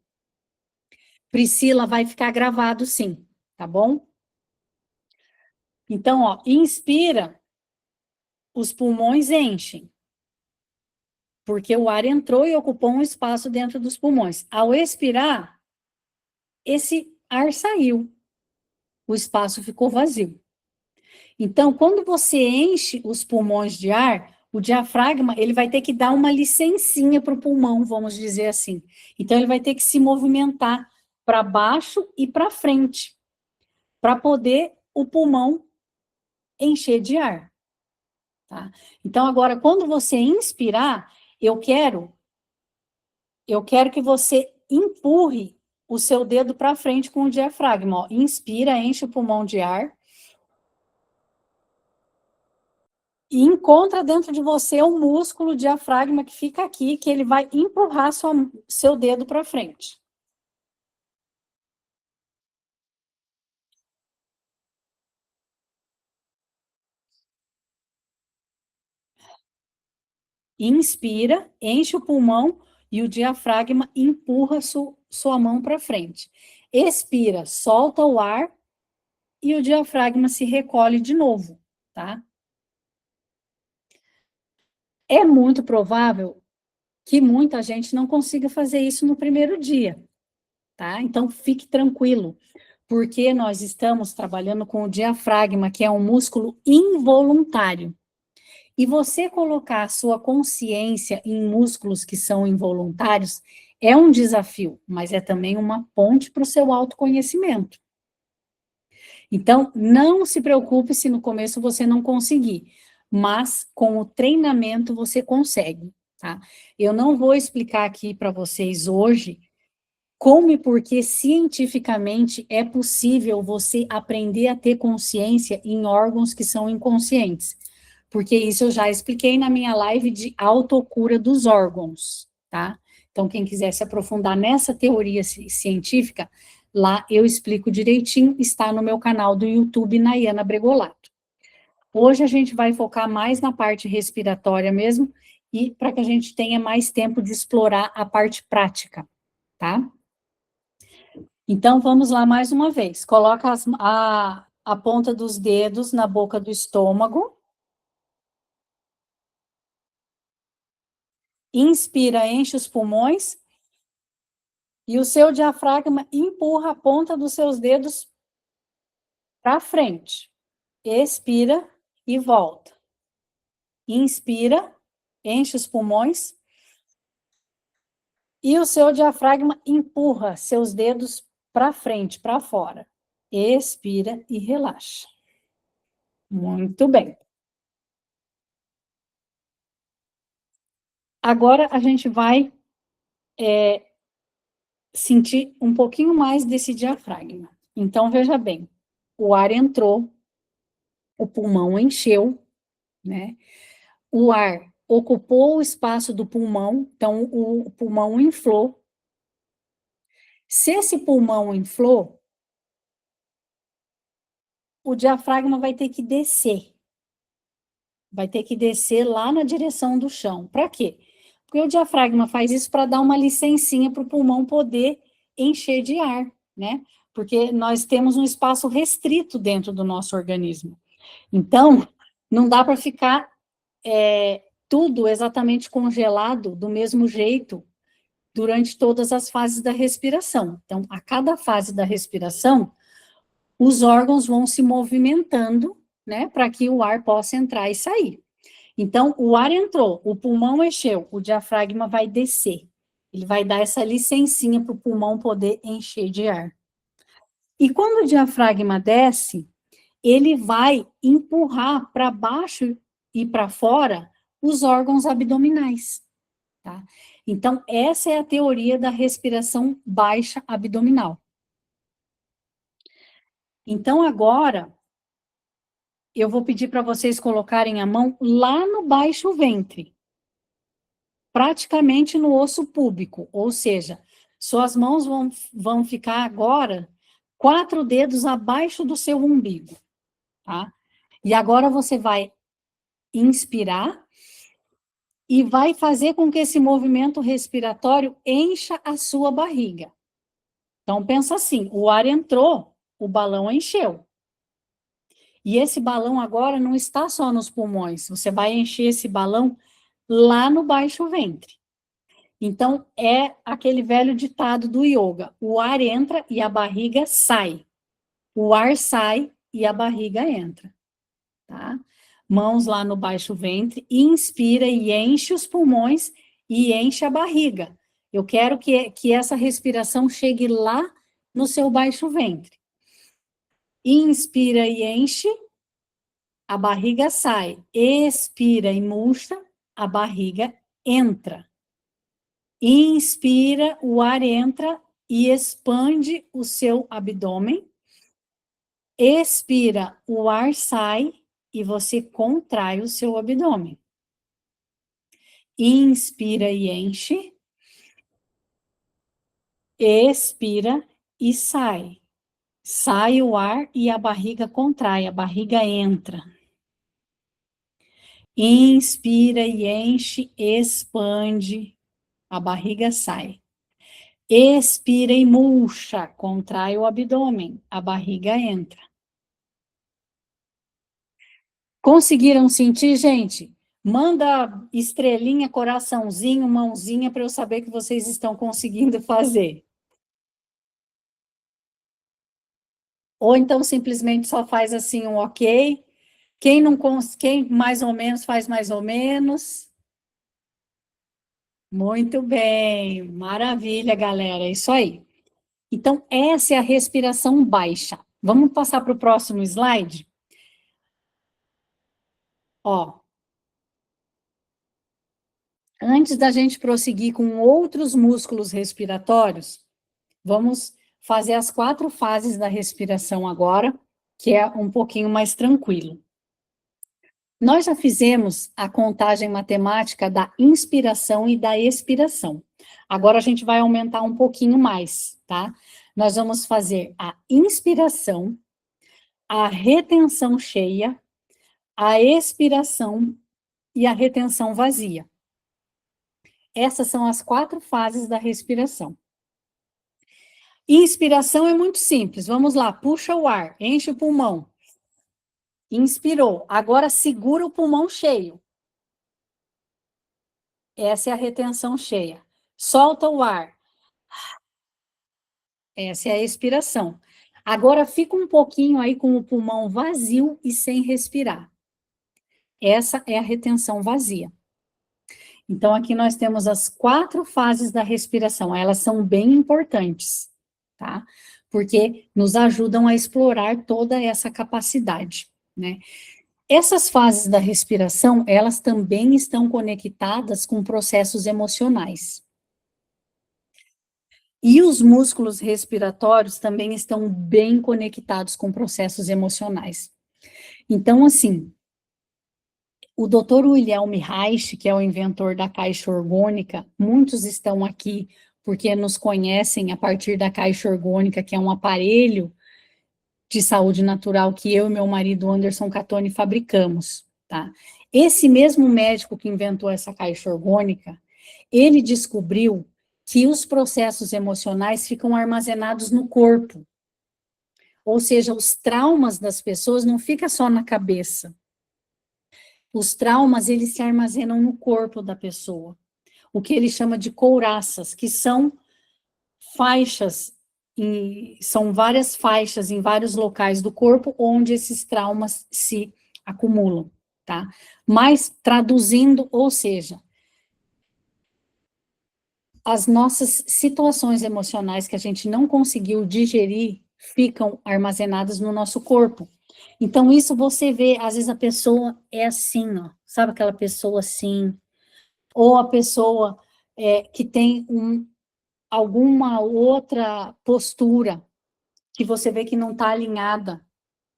Priscila, vai ficar gravado sim, tá bom? Então, ó, inspira, os pulmões enchem, porque o ar entrou e ocupou um espaço dentro dos pulmões. Ao expirar, esse ar saiu, o espaço ficou vazio. Então, quando você enche os pulmões de ar, o diafragma, ele vai ter que dar uma licencinha para o pulmão, vamos dizer assim. Então, ele vai ter que se movimentar para baixo e para frente, para poder o pulmão encher de ar. Tá? Então, agora, quando você inspirar, eu quero que você empurre o seu dedo para frente com o diafragma. Ó. Inspira, enche o pulmão de ar. E encontra dentro de você um músculo diafragma que fica aqui, que ele vai empurrar seu dedo para frente. Inspira, enche o pulmão e o diafragma empurra sua mão para frente. Expira, solta o ar e o diafragma se recolhe de novo, tá? É muito provável que muita gente não consiga fazer isso no primeiro dia, tá? Então, fique tranquilo, porque nós estamos trabalhando com o diafragma, que é um músculo involuntário. E você colocar a sua consciência em músculos que são involuntários é um desafio, mas é também uma ponte para o seu autoconhecimento. Então, não se preocupe se no começo você não conseguir, mas com o treinamento você consegue, tá? Eu não vou explicar aqui para vocês hoje como e por que cientificamente é possível você aprender a ter consciência em órgãos que são inconscientes, porque isso eu já expliquei na minha live de autocura dos órgãos, tá? Então, quem quiser se aprofundar nessa teoria científica, lá eu explico direitinho, está no meu canal do YouTube, Nayana Bregolato. Hoje a gente vai focar mais na parte respiratória mesmo, e para que a gente tenha mais tempo de explorar a parte prática, tá? Então, vamos lá mais uma vez. Coloca a ponta dos dedos na boca do estômago. Inspira, enche os pulmões. E o seu diafragma empurra a ponta dos seus dedos para frente. Expira e volta. Inspira, enche os pulmões. E o seu diafragma empurra seus dedos para frente, para fora. Expira e relaxa. Muito bem. Agora a gente vai sentir um pouquinho mais desse diafragma. Então, veja bem, o ar entrou, o pulmão encheu, né? O ar ocupou o espaço do pulmão, então o pulmão inflou. Se esse pulmão inflou, o diafragma vai ter que descer. Vai ter que descer lá na direção do chão. Para quê? Porque o diafragma faz isso para dar uma licencinha para o pulmão poder encher de ar, né? Porque nós temos um espaço restrito dentro do nosso organismo. Então, não dá para ficar tudo exatamente congelado do mesmo jeito durante todas as fases da respiração. Então, a cada fase da respiração, os órgãos vão se movimentando, né, para que o ar possa entrar e sair. Então, o ar entrou, o pulmão encheu, o diafragma vai descer. Ele vai dar essa licencinha para o pulmão poder encher de ar. E quando o diafragma desce, ele vai empurrar para baixo e para fora os órgãos abdominais, tá? Então, essa é a teoria da respiração baixa abdominal. Então, agora, eu vou pedir para vocês colocarem a mão lá no baixo ventre, praticamente no osso púbico, ou seja, suas mãos vão ficar agora 4 dedos abaixo do seu umbigo, tá? E agora você vai inspirar e vai fazer com que esse movimento respiratório encha a sua barriga. Então, pensa assim, o ar entrou, o balão encheu. E esse balão agora não está só nos pulmões, você vai encher esse balão lá no baixo ventre. Então, é aquele velho ditado do yoga, o ar entra e a barriga sai. O ar sai e a barriga entra, tá? Mãos lá no baixo ventre, inspira e enche os pulmões e enche a barriga. Eu quero que essa respiração chegue lá no seu baixo ventre. Inspira e enche, a barriga sai. Expira e murcha, a barriga entra. Inspira, o ar entra e expande o seu abdômen. Expira, o ar sai e você contrai o seu abdômen. Inspira e enche. Expira e sai. Sai o ar e a barriga contrai, a barriga entra. Inspira e enche, expande, a barriga sai. Expira e murcha, contrai o abdômen, a barriga entra. Conseguiram sentir, gente? Manda estrelinha, coraçãozinho, mãozinha para eu saber que vocês estão conseguindo fazer. Ou então simplesmente só faz assim um ok. Quem mais ou menos faz mais ou menos. Muito bem, maravilha, galera, é isso aí. Então, essa é a respiração baixa. Vamos passar para o próximo slide? Ó, antes da gente prosseguir com outros músculos respiratórios, vamos fazer as 4 fases da respiração agora, que é um pouquinho mais tranquilo. Nós já fizemos a contagem matemática da inspiração e da expiração. Agora a gente vai aumentar um pouquinho mais, tá? Nós vamos fazer a inspiração, a retenção cheia, a expiração e a retenção vazia. Essas são as 4 fases da respiração. Inspiração é muito simples. Vamos lá, puxa o ar, enche o pulmão. Inspirou. Agora segura o pulmão cheio. Essa é a retenção cheia. Solta o ar. Essa é a expiração. Agora fica um pouquinho aí com o pulmão vazio e sem respirar. Essa é a retenção vazia. Então, aqui nós temos as 4 fases da respiração. Elas são bem importantes, tá? Porque nos ajudam a explorar toda essa capacidade, né? Essas fases da respiração, elas também estão conectadas com processos emocionais. E os músculos respiratórios também estão bem conectados com processos emocionais. Então, assim, o Dr. Wilhelm Reich, que é o inventor da caixa orgânica, muitos estão aqui porque nos conhecem a partir da caixa orgânica, que é um aparelho de saúde natural que eu e meu marido Anderson Catoni fabricamos, tá? Esse mesmo médico que inventou essa caixa orgânica, ele descobriu que os processos emocionais ficam armazenados no corpo. Ou seja, os traumas das pessoas não ficam só na cabeça. Os traumas, eles se armazenam no corpo da pessoa. O que ele chama de couraças, que são faixas, são várias faixas em vários locais do corpo onde esses traumas se acumulam, tá? Mas, traduzindo, ou seja, as nossas situações emocionais que a gente não conseguiu digerir ficam armazenadas no nosso corpo. Então, isso você vê, às vezes a pessoa é assim, ó, sabe aquela pessoa assim, ou a pessoa que tem alguma outra postura que você vê que não está alinhada,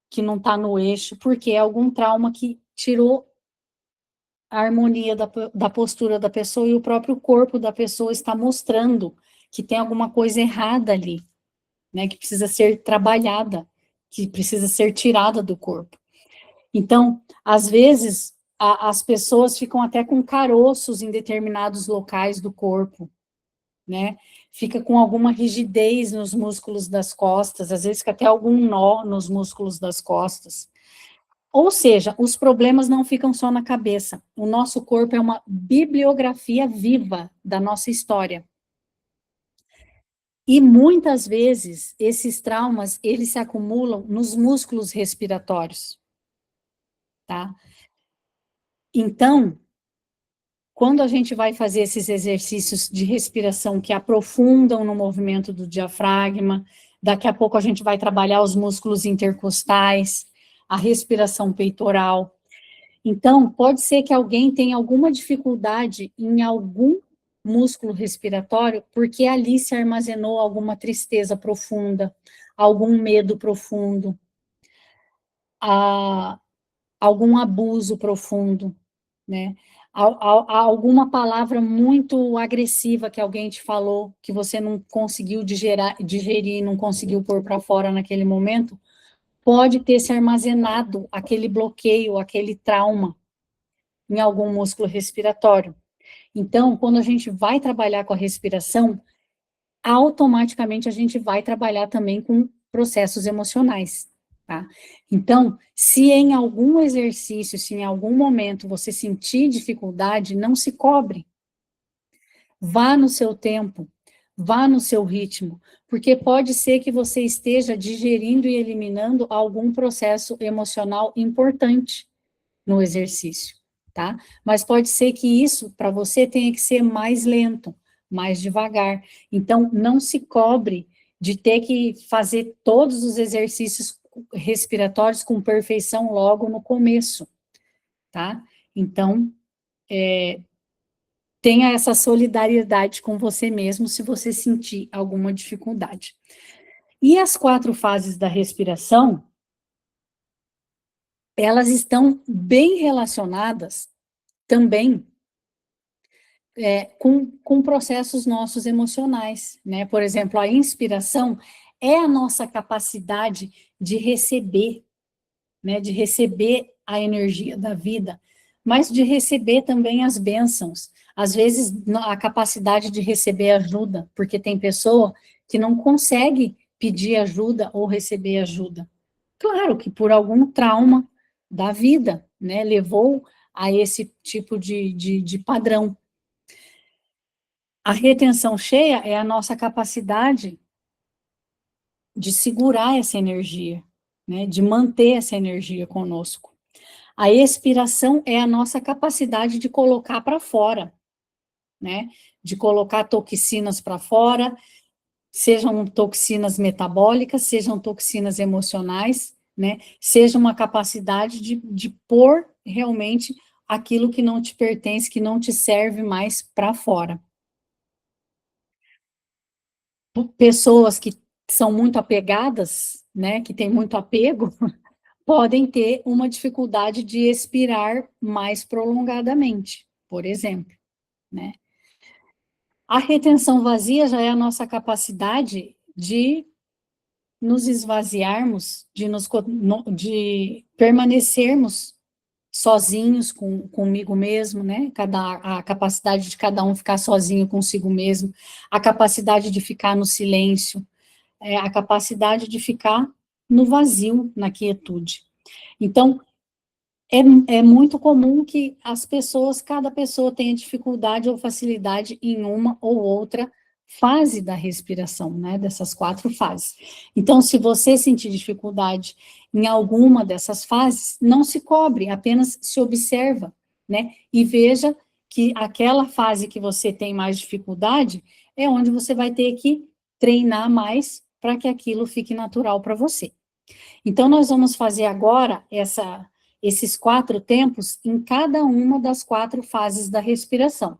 que não está no eixo, porque é algum trauma que tirou a harmonia da postura da pessoa e o próprio corpo da pessoa está mostrando que tem alguma coisa errada ali, né, que precisa ser trabalhada, que precisa ser tirada do corpo. Então, às vezes, as pessoas ficam até com caroços em determinados locais do corpo, né? Fica com alguma rigidez nos músculos das costas, às vezes fica até algum nó nos músculos das costas. Ou seja, os problemas não ficam só na cabeça. O nosso corpo é uma bibliografia viva da nossa história. E muitas vezes esses traumas, eles se acumulam nos músculos respiratórios, tá? Então, quando a gente vai fazer esses exercícios de respiração que aprofundam no movimento do diafragma, daqui a pouco a gente vai trabalhar os músculos intercostais, a respiração peitoral. Então, pode ser que alguém tenha alguma dificuldade em algum músculo respiratório, porque ali se armazenou alguma tristeza profunda, algum medo profundo, algum abuso profundo, né? Alguma palavra muito agressiva que alguém te falou, que você não conseguiu digerir, não conseguiu pôr para fora naquele momento, pode ter se armazenado aquele bloqueio, aquele trauma em algum músculo respiratório. Então, quando a gente vai trabalhar com a respiração, automaticamente a gente vai trabalhar também com processos emocionais, tá? Então, se em algum exercício, se em algum momento você sentir dificuldade, não se cobre. Vá no seu tempo, vá no seu ritmo, porque pode ser que você esteja digerindo e eliminando algum processo emocional importante no exercício, tá? Mas pode ser que isso, para você, tenha que ser mais lento, mais devagar. Então, não se cobre de ter que fazer todos os exercícios respiratórios com perfeição logo no começo, tá? Então, tenha essa solidariedade com você mesmo se você sentir alguma dificuldade. E as 4 fases da respiração, elas estão bem relacionadas também com processos nossos emocionais, né? Por exemplo, a inspiração é a nossa capacidade de receber, né? De receber a energia da vida, mas de receber também as bênçãos. Às vezes, a capacidade de receber ajuda, porque tem pessoa que não consegue pedir ajuda ou receber ajuda. Claro que por algum trauma da vida, né? Levou a esse tipo de padrão. A retenção cheia é a nossa capacidade de segurar essa energia, né, de manter essa energia conosco. A expiração é a nossa capacidade de colocar para fora, né, de colocar toxinas para fora, sejam toxinas metabólicas, sejam toxinas emocionais, né, seja uma capacidade de pôr realmente aquilo que não te pertence, que não te serve mais para fora. Pessoas que são muito apegadas, né, que têm muito apego, podem ter uma dificuldade de expirar mais prolongadamente, por exemplo, né? A retenção vazia já é a nossa capacidade de nos esvaziarmos, de permanecermos sozinhos comigo mesmo, né? A capacidade de cada um ficar sozinho consigo mesmo, a capacidade de ficar no silêncio, a capacidade de ficar no vazio, na quietude. Então, é muito comum que cada pessoa tenha dificuldade ou facilidade em uma ou outra fase da respiração, né, dessas 4 fases. Então, se você sentir dificuldade em alguma dessas fases, não se cobre, apenas se observa, né, e veja que aquela fase que você tem mais dificuldade é onde você vai ter que treinar mais para que aquilo fique natural para você. Então, nós vamos fazer agora esses 4 tempos em cada uma das 4 fases da respiração.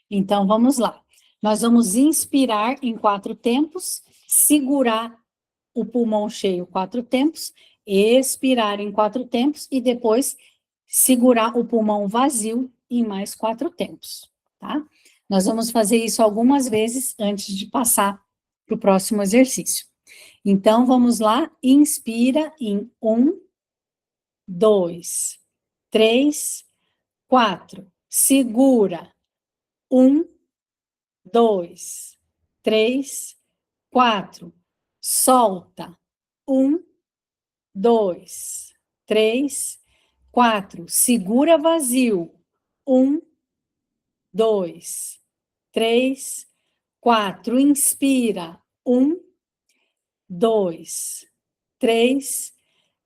Então, vamos lá. Nós vamos inspirar em 4 tempos, segurar o pulmão cheio 4 tempos, expirar em 4 tempos e depois segurar o pulmão vazio em mais 4 tempos, tá? Nós vamos fazer isso algumas vezes antes de passar para o próximo exercício. Então, vamos lá, inspira em 1, 2, 3, 4, segura, 1, 2, 3, 4, solta, 1, 2, 3, 4, segura vazio, 1, 2, 3, 4, inspira, 1, 2, 3,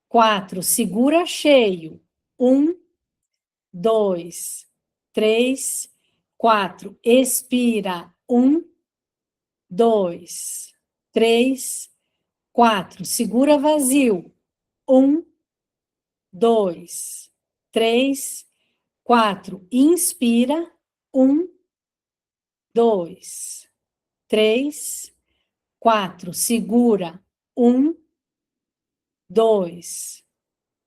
4, segura cheio, 1, 2, 3, 4, expira, 1, 2, 3, 4, segura vazio, 1, 2, 3, 4, inspira, 1, 2, 3, 4, segura, 1, 2,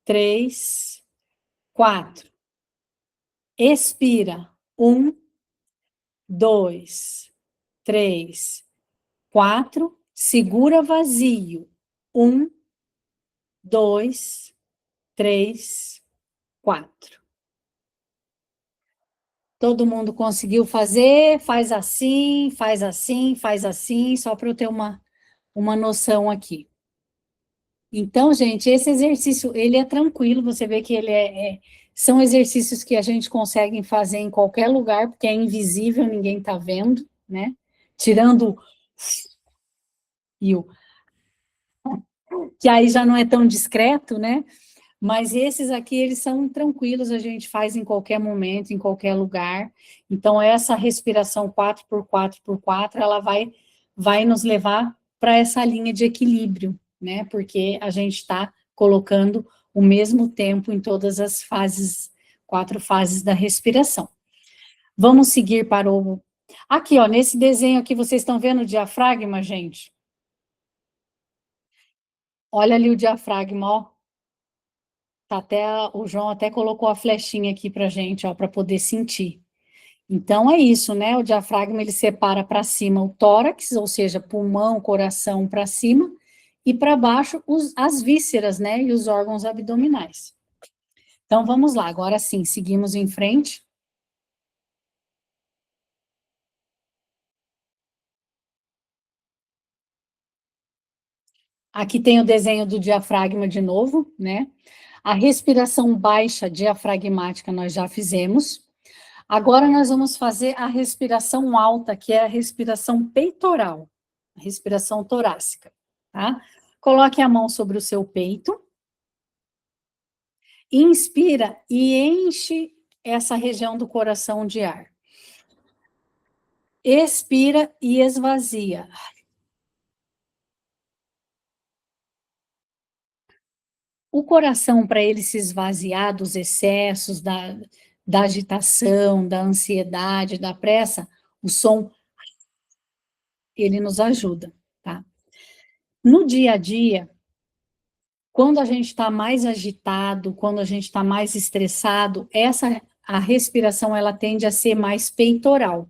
3, 4, expira, 1, 2, 3, 4, segura vazio, 1, 2, 3, 4. Todo mundo conseguiu fazer? Faz assim, faz assim, faz assim, só para eu ter uma noção aqui. Então, gente, esse exercício, ele é tranquilo, você vê que ele são exercícios que a gente consegue fazer em qualquer lugar, porque é invisível, ninguém está vendo, né? Tirando o que aí já não é tão discreto, né? Mas esses aqui, eles são tranquilos, a gente faz em qualquer momento, em qualquer lugar. Então, essa respiração 4x4x4, ela vai nos levar para essa linha de equilíbrio, né? Porque a gente está colocando o mesmo tempo em todas as fases, 4 fases da respiração. Vamos seguir para o... Aqui, ó, nesse desenho aqui, vocês estão vendo o diafragma, gente? Olha ali o diafragma, ó. O João até colocou a flechinha aqui para gente, ó, para poder sentir. Então é isso, né? O diafragma ele separa para cima o tórax, ou seja, pulmão, coração para cima, e para baixo as vísceras, né? E os órgãos abdominais. Então vamos lá, agora sim, seguimos em frente. Aqui tem o desenho do diafragma de novo, né? A respiração baixa diafragmática nós já fizemos. Agora nós vamos fazer a respiração alta, que é a respiração peitoral, a respiração torácica, tá? Coloque a mão sobre o seu peito, inspira e enche essa região do coração de ar. Expira e esvazia. O coração, para ele se esvaziar dos excessos, da agitação, da ansiedade, da pressa, o som, ele nos ajuda, tá? No dia a dia, quando a gente está mais agitado, quando a gente está mais estressado, a respiração, ela tende a ser mais peitoral.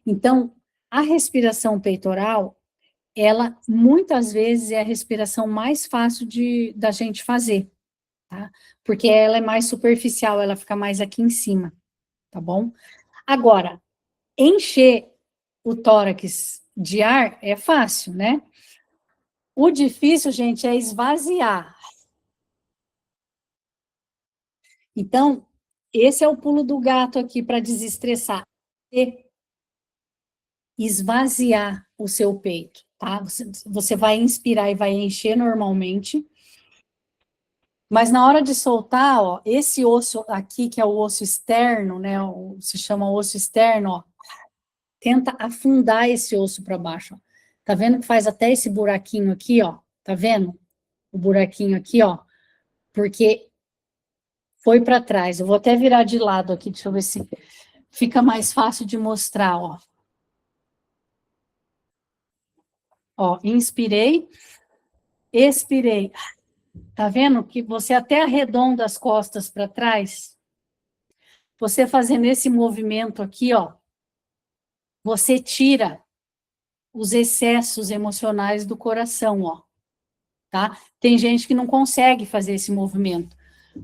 Então, a respiração peitoral, ela, muitas vezes, é a respiração mais fácil da gente fazer, tá? Porque ela é mais superficial, ela fica mais aqui em cima, tá bom? Agora, encher o tórax de ar é fácil, né? O difícil, gente, é esvaziar. Então, esse é o pulo do gato aqui para desestressar. E esvaziar o seu peito, tá? Você vai inspirar e vai encher normalmente, mas na hora de soltar, ó, esse osso aqui, que é o osso externo, né? Se chama osso externo, ó, tenta afundar esse osso para baixo. Ó. Tá vendo que faz até esse buraquinho aqui, ó? Tá vendo? O buraquinho aqui, ó. Porque foi para trás. Eu vou até virar de lado aqui, deixa eu ver se fica mais fácil de mostrar, ó. Ó, inspirei, expirei. Tá vendo que você até arredonda as costas para trás? Você fazendo esse movimento aqui, ó, você tira os excessos emocionais do coração, ó, tá? Tem gente que não consegue fazer esse movimento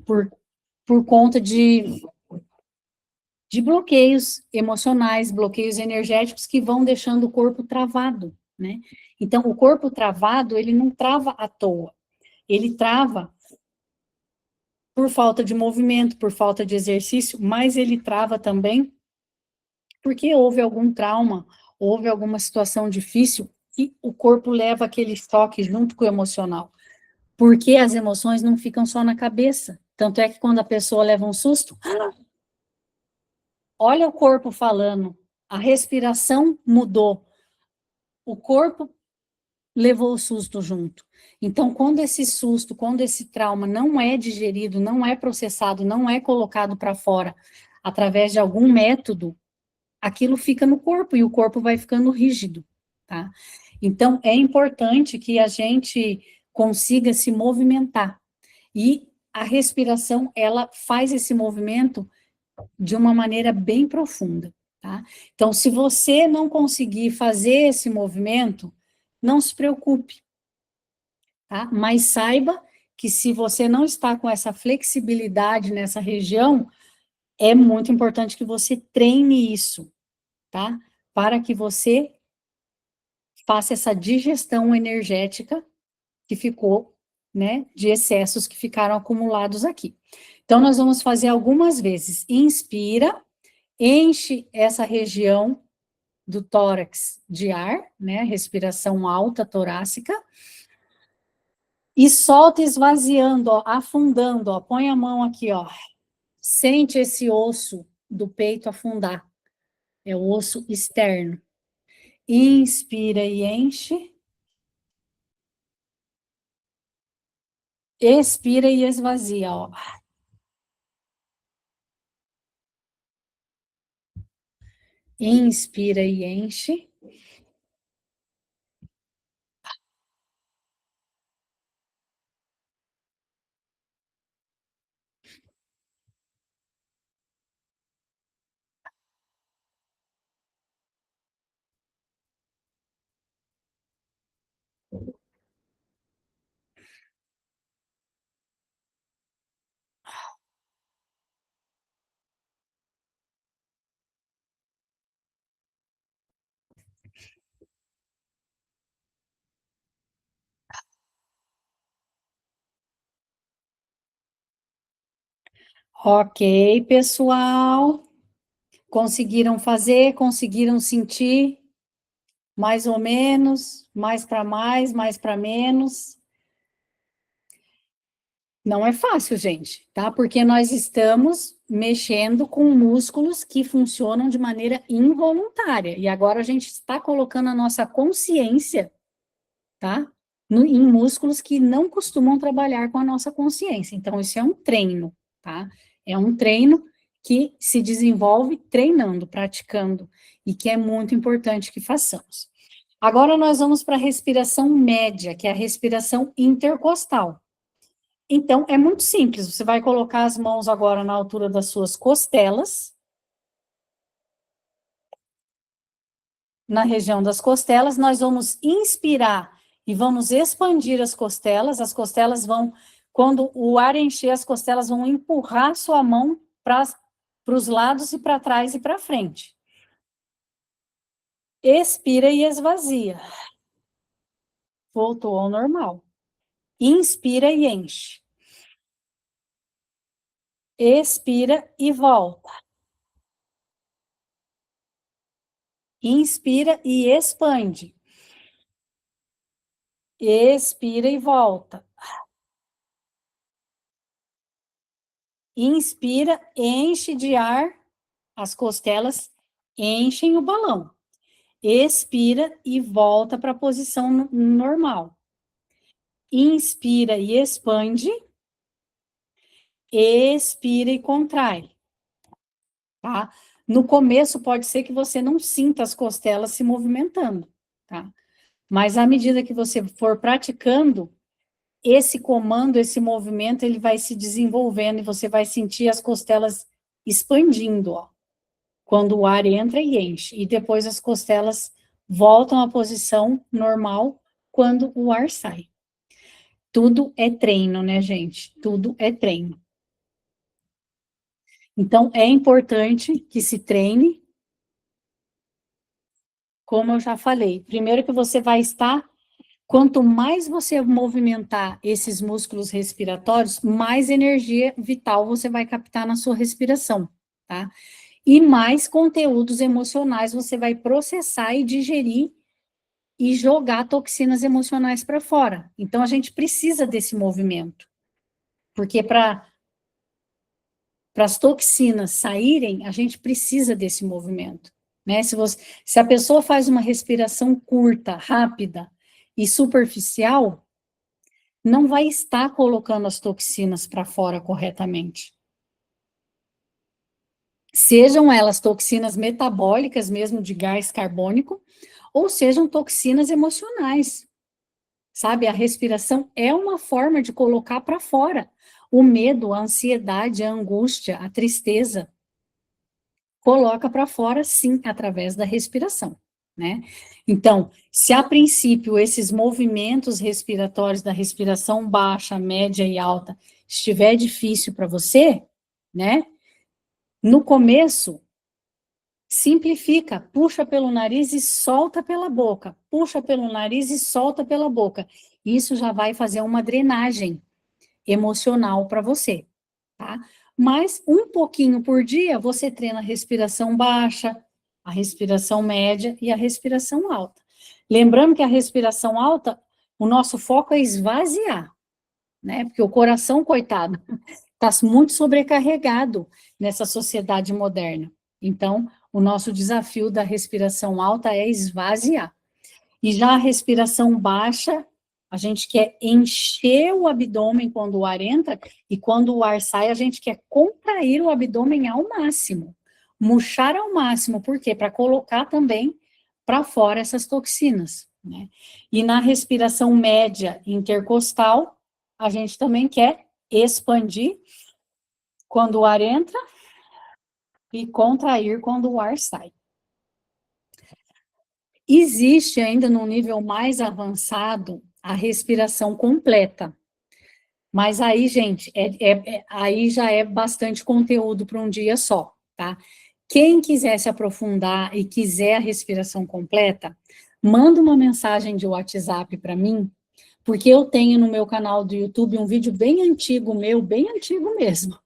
por, por conta de bloqueios emocionais, bloqueios energéticos que vão deixando o corpo travado, né? Então, o corpo travado, ele não trava à toa, ele trava por falta de movimento, por falta de exercício, mas ele trava também porque houve algum trauma, houve alguma situação difícil e o corpo leva aquele choque junto com o emocional. Porque as emoções não ficam só na cabeça. Tanto é que quando a pessoa leva um susto, olha o corpo falando, a respiração mudou, o corpo levou o susto junto. Então, quando esse susto, quando esse trauma não é digerido, não é processado, não é colocado para fora através de algum método, aquilo fica no corpo e o corpo vai ficando rígido, tá? Então, é importante que a gente consiga se movimentar. E a respiração, ela faz esse movimento de uma maneira bem profunda, tá? Então, se você não conseguir fazer esse movimento, não se preocupe, tá? Mas saiba que se você não está com essa flexibilidade nessa região, é muito importante que você treine isso, tá? Para que você faça essa digestão energética que ficou, né, de excessos que ficaram acumulados aqui. Então, nós vamos fazer algumas vezes. Inspira, enche essa região do tórax de ar, né, respiração alta torácica, e solta esvaziando, ó, afundando, ó, põe a mão aqui, ó, sente esse osso do peito afundar, é o osso externo. Inspira e enche, expira e esvazia, ó. Inspira e enche. Ok, pessoal. Conseguiram fazer? Conseguiram sentir? Mais ou menos? Mais para menos? Não é fácil, gente, tá? Porque nós estamos mexendo com músculos que funcionam de maneira involuntária. E agora a gente está colocando a nossa consciência, tá? Em músculos que não costumam trabalhar com a nossa consciência. Então, isso é um treino, tá? É um treino que se desenvolve treinando, praticando, e que é muito importante que façamos. Agora nós vamos para a respiração média, que é a respiração intercostal. Então, é muito simples, você vai colocar as mãos agora na altura das suas costelas, na região das costelas, nós vamos inspirar e vamos expandir as costelas vão, quando o ar encher, as costelas vão empurrar sua mão para os lados e para trás e para frente. Expira e esvazia. Voltou ao normal. Inspira e enche. Expira e volta. Inspira e expande. Expira e volta. Inspira, enche de ar, as costelas enchem o balão. Expira e volta para a posição normal. Inspira e expande. Expira e contrai. Tá? No começo pode ser que você não sinta as costelas se movimentando, tá? Mas à medida que você for praticando, esse comando, esse movimento, ele vai se desenvolvendo e você vai sentir as costelas expandindo, ó, quando o ar entra e enche. E depois as costelas voltam à posição normal quando o ar sai. Tudo é treino, né, gente? Tudo é treino. Então, é importante que se treine, como eu já falei. Primeiro que você vai estar, quanto mais você movimentar esses músculos respiratórios, mais energia vital você vai captar na sua respiração, tá? E mais conteúdos emocionais você vai processar e digerir e jogar toxinas emocionais para fora. Então, a gente precisa desse movimento, porque para as toxinas saírem, a gente precisa desse movimento, né? Se a pessoa faz uma respiração curta, rápida e superficial, não vai estar colocando as toxinas para fora corretamente. Sejam elas toxinas metabólicas, mesmo de gás carbônico, ou sejam toxinas emocionais. Sabe, a respiração é uma forma de colocar para fora o medo, a ansiedade, a angústia, a tristeza. Coloca para fora, sim, através da respiração, né? Então, se a princípio esses movimentos respiratórios da respiração baixa, média e alta estiver difícil para você, né? No começo, simplifica, puxa pelo nariz e solta pela boca, puxa pelo nariz e solta pela boca. Isso já vai fazer uma drenagem emocional para você, tá? Mas um pouquinho por dia você treina a respiração baixa, a respiração média e a respiração alta. Lembrando que a respiração alta, o nosso foco é esvaziar, né? Porque o coração, coitado, está muito sobrecarregado nessa sociedade moderna. Então, o nosso desafio da respiração alta é esvaziar. E já a respiração baixa, a gente quer encher o abdômen quando o ar entra, e quando o ar sai, a gente quer contrair o abdômen ao máximo, murchar ao máximo, por quê? Para colocar também para fora essas toxinas, né? E na respiração média intercostal, a gente também quer expandir quando o ar entra e contrair quando o ar sai. Existe ainda no nível mais avançado a respiração completa. Mas aí, gente, aí já é bastante conteúdo para um dia só, tá? Quem quiser se aprofundar e quiser a respiração completa, manda uma mensagem de WhatsApp para mim, porque eu tenho no meu canal do YouTube um vídeo bem antigo meu, bem antigo mesmo,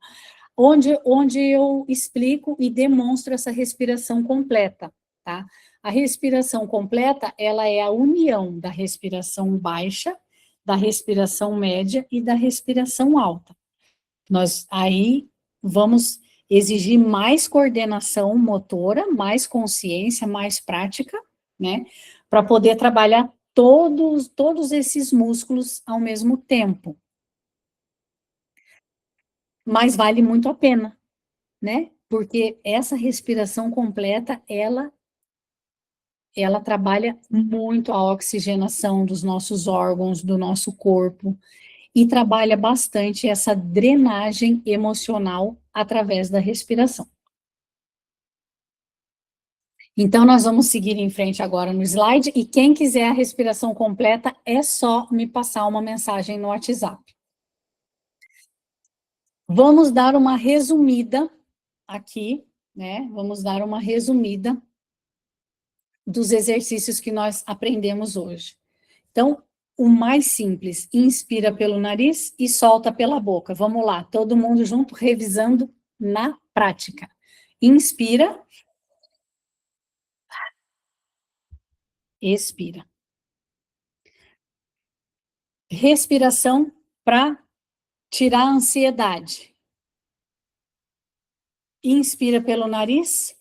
onde eu explico e demonstro essa respiração completa, tá? A respiração completa, ela é a união da respiração baixa, da respiração média e da respiração alta. Nós aí vamos exigir mais coordenação motora, mais consciência, mais prática, né? Para poder trabalhar todos esses músculos ao mesmo tempo. Mas vale muito a pena, né? Porque essa respiração completa, ela trabalha muito a oxigenação dos nossos órgãos, do nosso corpo, e trabalha bastante essa drenagem emocional através da respiração. Então, nós vamos seguir em frente agora no slide, e quem quiser a respiração completa, é só me passar uma mensagem no WhatsApp. Vamos dar uma resumida aqui, né? Vamos dar uma resumida dos exercícios que nós aprendemos hoje. Então, o mais simples, inspira pelo nariz e solta pela boca. Vamos lá, todo mundo junto, revisando na prática. Inspira, expira. Respiração para tirar a ansiedade. Inspira pelo nariz.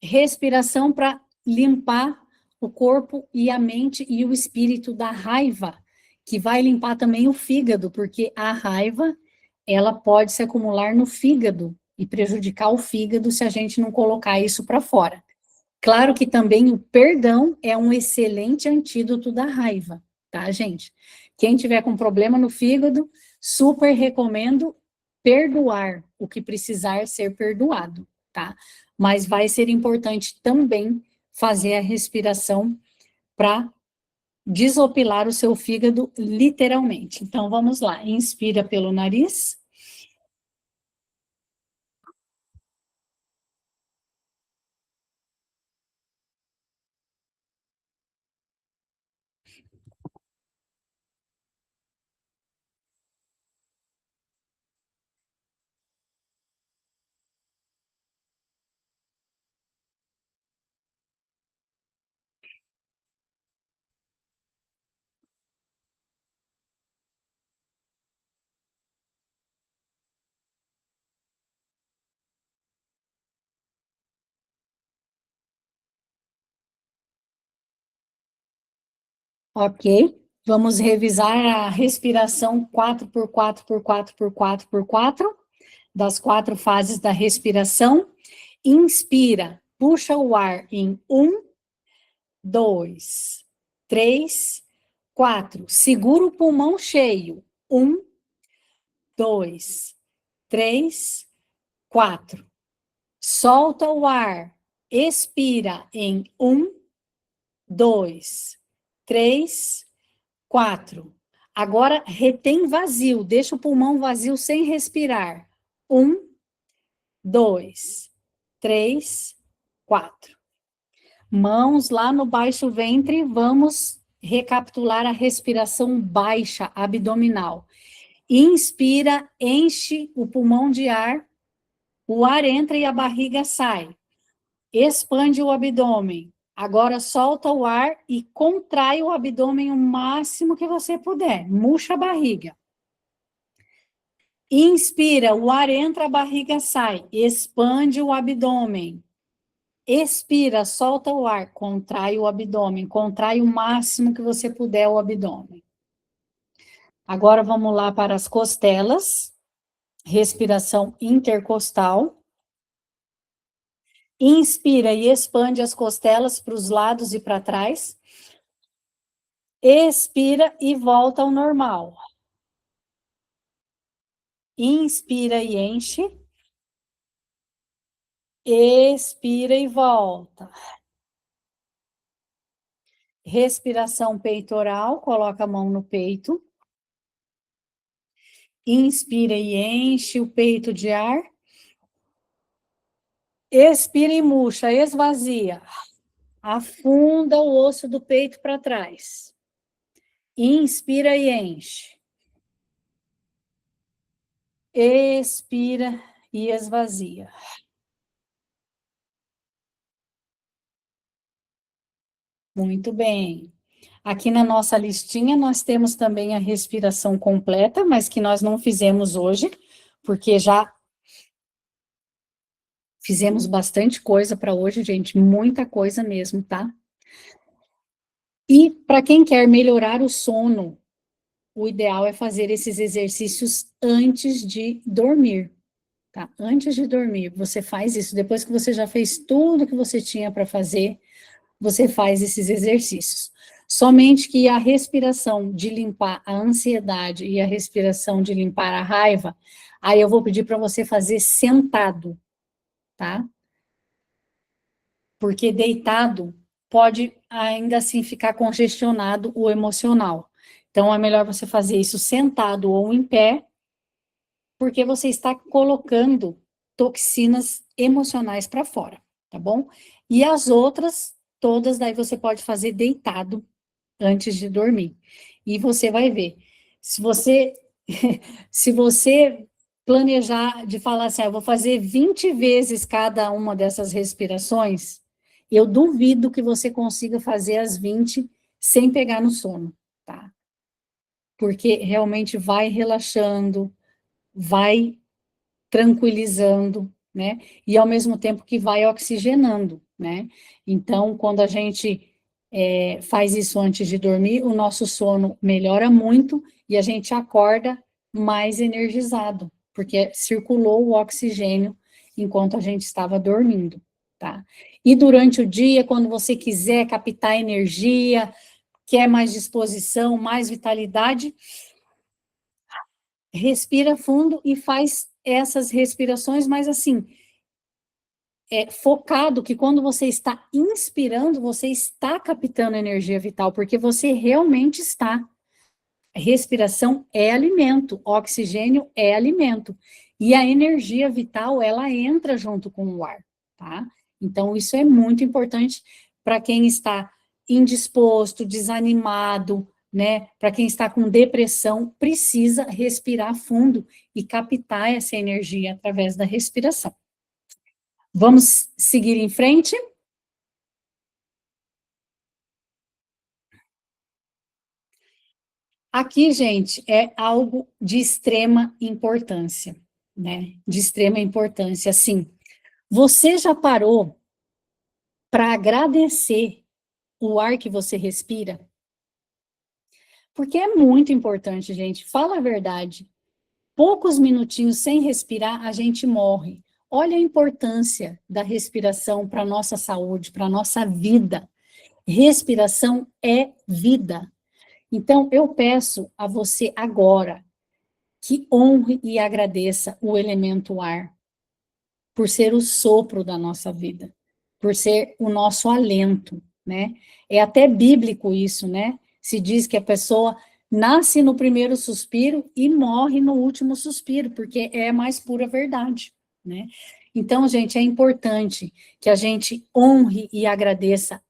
Respiração para limpar o corpo e a mente e o espírito da raiva, que vai limpar também o fígado, porque a raiva, ela pode se acumular no fígado e prejudicar o fígado se a gente não colocar isso para fora. Claro que também o perdão é um excelente antídoto da raiva, tá, gente? Quem tiver com problema no fígado, super recomendo perdoar o que precisar ser perdoado, tá? Mas vai ser importante também fazer a respiração para desopilar o seu fígado literalmente. Então vamos lá, inspira pelo nariz. Ok, vamos revisar a respiração 4 por 4 por 4 por 4 por 4, das 4 fases da respiração. Inspira, puxa o ar em 1, 2, 3, 4. Segura o pulmão cheio. 1, 2, 3, 4. Solta o ar. Expira em 1, 2, 3, 4. Agora retém vazio, deixa o pulmão vazio sem respirar. 1, 2, 3, 4. Mãos lá no baixo ventre, vamos recapitular a respiração baixa abdominal. Inspira, enche o pulmão de ar, o ar entra e a barriga sai. Expande o abdômen. Agora solta o ar e contrai o abdômen o máximo que você puder. Murcha a barriga. Inspira, o ar entra, a barriga sai. Expande o abdômen. Expira, solta o ar, contrai o abdômen. Contrai o máximo que você puder o abdômen. Agora vamos lá para as costelas. Respiração intercostal. Inspira e expande as costelas para os lados e para trás. Expira e volta ao normal. Inspira e enche. Expira e volta. Respiração peitoral, coloca a mão no peito. Inspira e enche o peito de ar. Expira e murcha, esvazia. Afunda o osso do peito para trás. Inspira e enche. Expira e esvazia. Muito bem. Aqui na nossa listinha nós temos também a respiração completa, mas que nós não fizemos hoje, porque já fizemos bastante coisa para hoje, gente, muita coisa mesmo, tá? E para quem quer melhorar o sono, o ideal é fazer esses exercícios antes de dormir, tá? Antes de dormir, você faz isso. Depois que você já fez tudo que você tinha para fazer, você faz esses exercícios. Somente que a respiração de limpar a ansiedade e a respiração de limpar a raiva, aí eu vou pedir para você fazer sentado, tá? Porque deitado pode ainda assim ficar congestionado o emocional. Então é melhor você fazer isso sentado ou em pé, porque você está colocando toxinas emocionais para fora, tá bom? E as outras, todas, daí você pode fazer deitado antes de dormir. E você vai ver. Se você, se você planejar de falar assim, eu vou fazer 20 vezes cada uma dessas respirações, eu duvido que você consiga fazer as 20 sem pegar no sono, tá? Porque realmente vai relaxando, vai tranquilizando, né? E ao mesmo tempo que vai oxigenando, né? Então, quando a gente faz isso antes de dormir, o nosso sono melhora muito e a gente acorda mais energizado, porque circulou o oxigênio enquanto a gente estava dormindo, tá? E durante o dia, quando você quiser captar energia, quer mais disposição, mais vitalidade, respira fundo e faz essas respirações, mas assim, focado que quando você está inspirando, você está captando energia vital, porque você realmente está. Respiração é alimento, oxigênio é alimento. E a energia vital, ela entra junto com o ar, tá? Então, isso é muito importante para quem está indisposto, desanimado, né? Para quem está com depressão, precisa respirar fundo e captar essa energia através da respiração. Vamos seguir em frente? Aqui, gente, é algo de extrema importância, né? De extrema importância, assim. Você já parou para agradecer o ar que você respira? Porque é muito importante, gente. Fala a verdade. Poucos minutinhos sem respirar, a gente morre. Olha a importância da respiração para a nossa saúde, para a nossa vida. Respiração é vida. Então, eu peço a você agora que honre e agradeça o elemento ar, por ser o sopro da nossa vida, por ser o nosso alento, né? É até bíblico isso, né? Se diz que a pessoa nasce no primeiro suspiro e morre no último suspiro, porque é a mais pura verdade, né? Então, gente, é importante que a gente honre e agradeça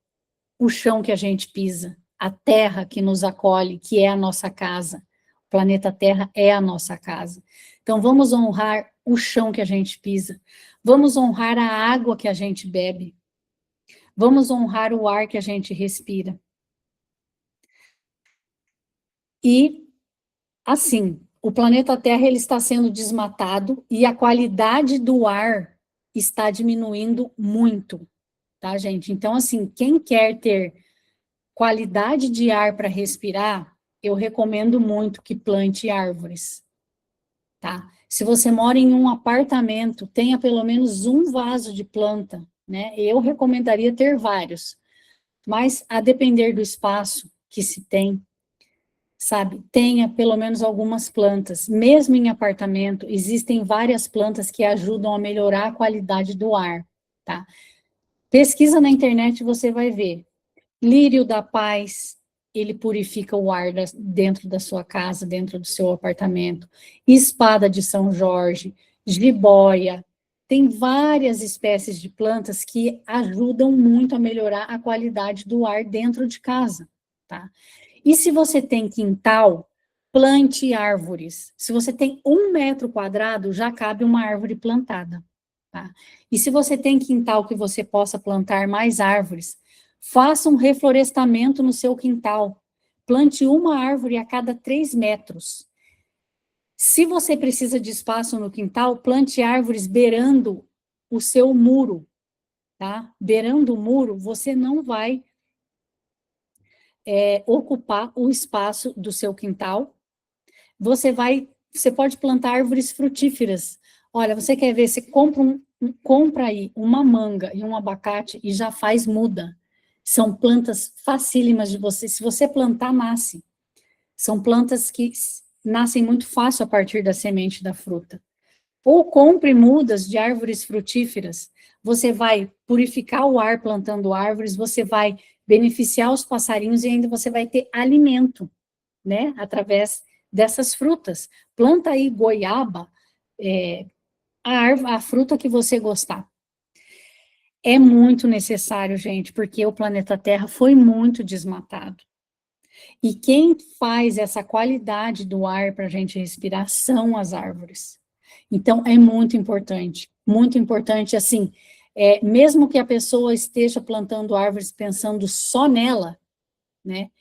o chão que a gente pisa, a terra que nos acolhe, que é a nossa casa. O planeta Terra é a nossa casa. Então, vamos honrar o chão que a gente pisa. Vamos honrar a água que a gente bebe. Vamos honrar o ar que a gente respira. E, assim, o planeta Terra ele está sendo desmatado e a qualidade do ar está diminuindo muito, tá, gente? Então, assim, quem quer ter qualidade de ar para respirar, eu recomendo muito que plante árvores, tá? Se você mora em um apartamento, tenha pelo menos um vaso de planta, né? Eu recomendaria ter vários, mas a depender do espaço que se tem, sabe? Tenha pelo menos algumas plantas. Mesmo em apartamento, existem várias plantas que ajudam a melhorar a qualidade do ar, tá? Pesquisa na internet, você vai ver. Lírio da paz, ele purifica o ar dentro da sua casa, dentro do seu apartamento. Espada de São Jorge, jiboia, tem várias espécies de plantas que ajudam muito a melhorar a qualidade do ar dentro de casa, tá? E se você tem quintal, plante árvores. Se você tem 1 metro quadrado, já cabe uma árvore plantada, tá? E se você tem quintal que você possa plantar mais árvores, faça um reflorestamento no seu quintal. Plante uma árvore a cada 3 metros. Se você precisa de espaço no quintal, plante árvores beirando o seu muro, tá? Beirando o muro, você não vai ocupar o espaço do seu quintal. Você pode plantar árvores frutíferas. Olha, você quer ver, você compra aí uma manga e um abacate e já faz muda. São plantas facílimas de você, se você plantar, nasce. São plantas que nascem muito fácil a partir da semente da fruta. Ou compre mudas de árvores frutíferas. Você vai purificar o ar plantando árvores, você vai beneficiar os passarinhos e ainda você vai ter alimento, né? Através dessas frutas. Planta aí goiaba, a fruta que você gostar. É muito necessário, gente, porque o planeta Terra foi muito desmatado. E quem faz essa qualidade do ar para a gente respirar são as árvores. Então, é muito importante, assim, mesmo que a pessoa esteja plantando árvores pensando só nela, né,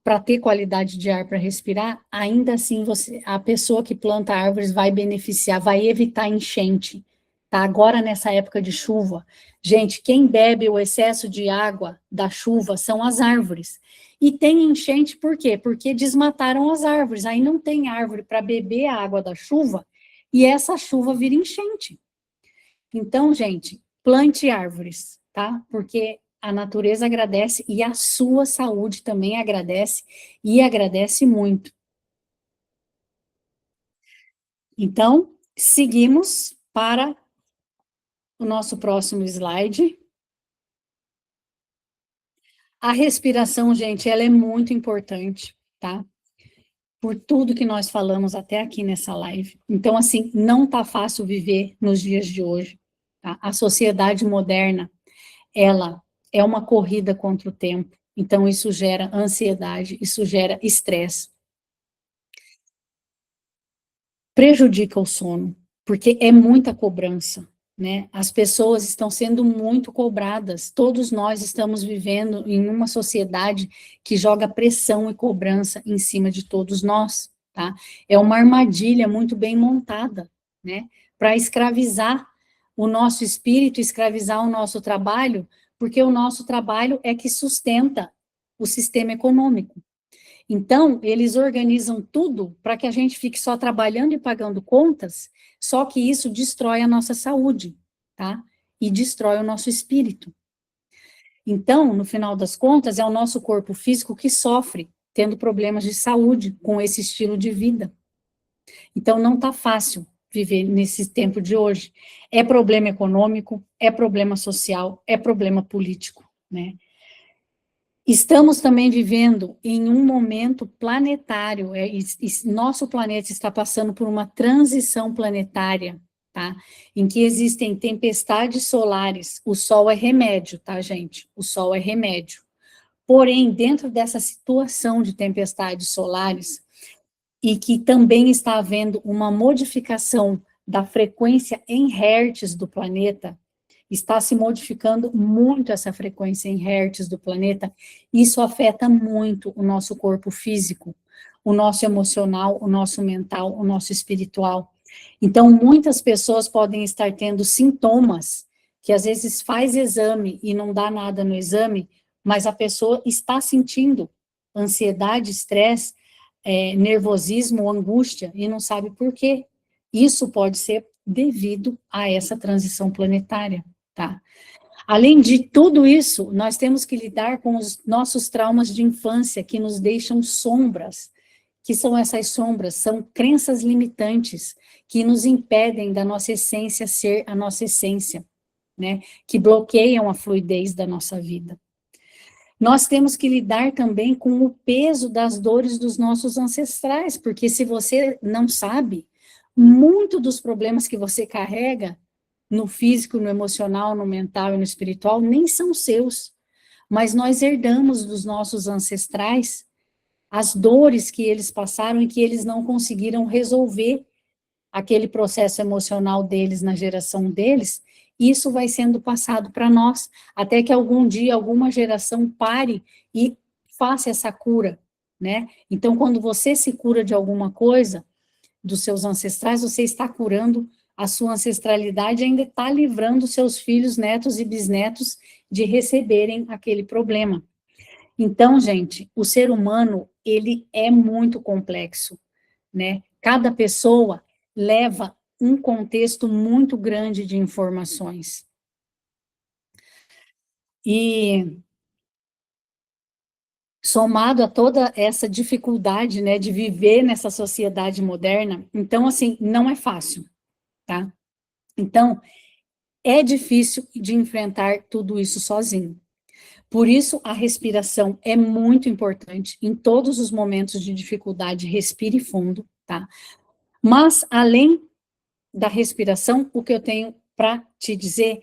para ter qualidade de ar para respirar, ainda assim a pessoa que planta árvores vai beneficiar, vai evitar enchente, tá? Agora nessa época de chuva, gente, quem bebe o excesso de água da chuva são as árvores. E tem enchente por quê? Porque desmataram as árvores, aí não tem árvore para beber a água da chuva e essa chuva vira enchente. Então, gente, plante árvores, tá? Porque a natureza agradece e a sua saúde também agradece e agradece muito. Então, seguimos para o nosso próximo slide. A respiração, gente, ela é muito importante, tá? Por tudo que nós falamos até aqui nessa live. Então, assim, não tá fácil viver nos dias de hoje, tá? A sociedade moderna, ela é uma corrida contra o tempo. Então, isso gera ansiedade, isso gera estresse. Prejudica o sono, porque é muita cobrança, né? As pessoas estão sendo muito cobradas. Todos nós estamos vivendo em uma sociedade que joga pressão e cobrança em cima de todos nós, tá? É uma armadilha muito bem montada, né? Para escravizar o nosso espírito, escravizar o nosso trabalho, porque o nosso trabalho é que sustenta o sistema econômico. Então, eles organizam tudo para que a gente fique só trabalhando e pagando contas, só que isso destrói a nossa saúde, tá? E destrói o nosso espírito. Então, no final das contas, é o nosso corpo físico que sofre, tendo problemas de saúde com esse estilo de vida. Então, não está fácil viver nesse tempo de hoje. É problema econômico, é problema social, é problema político, né? Estamos também vivendo em um momento planetário, nosso planeta está passando por uma transição planetária, tá? Em que existem tempestades solares, o Sol é remédio, tá, gente? O Sol é remédio. Porém, dentro dessa situação de tempestades solares, e que também está havendo uma modificação da frequência em hertz do planeta, está se modificando muito essa frequência em hertz do planeta, isso afeta muito o nosso corpo físico, o nosso emocional, o nosso mental, o nosso espiritual. Então, muitas pessoas podem estar tendo sintomas, que às vezes faz exame e não dá nada no exame, mas a pessoa está sentindo ansiedade, estresse, nervosismo, angústia, e não sabe por quê. Isso pode ser devido a essa transição planetária. Tá? Além de tudo isso, nós temos que lidar com os nossos traumas de infância, que nos deixam sombras. Que são essas sombras? São crenças limitantes, que nos impedem da nossa essência ser a nossa essência, né? Que bloqueiam a fluidez da nossa vida. Nós temos que lidar também com o peso das dores dos nossos ancestrais, porque se você não sabe, muito dos problemas que você carrega no físico, no emocional, no mental e no espiritual nem são seus, mas nós herdamos dos nossos ancestrais as dores que eles passaram e que eles não conseguiram resolver aquele processo emocional deles na geração deles, isso vai sendo passado para nós, até que algum dia alguma geração pare e faça essa cura, né? Então, quando você se cura de alguma coisa dos seus ancestrais, você está curando a sua ancestralidade e ainda está livrando seus filhos, netos e bisnetos de receberem aquele problema. Então, gente, o ser humano, ele é muito complexo, né? Cada pessoa leva um contexto muito grande de informações. E somado a toda essa dificuldade, né, de viver nessa sociedade moderna, então, assim, não é fácil, tá? Então, é difícil de enfrentar tudo isso sozinho. Por isso, a respiração é muito importante. Em todos os momentos de dificuldade, respire fundo, tá? Mas, além da respiração, o que eu tenho para te dizer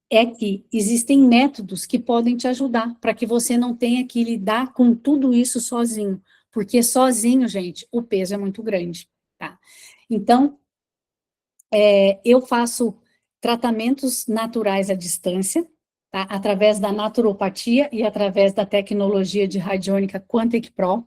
é que existem métodos que podem te ajudar, para que você não tenha que lidar com tudo isso sozinho. Porque sozinho, gente, o peso é muito grande, tá? Então, eu faço tratamentos naturais à distância, tá? Através da naturopatia e através da tecnologia de radiônica Quantic Pro.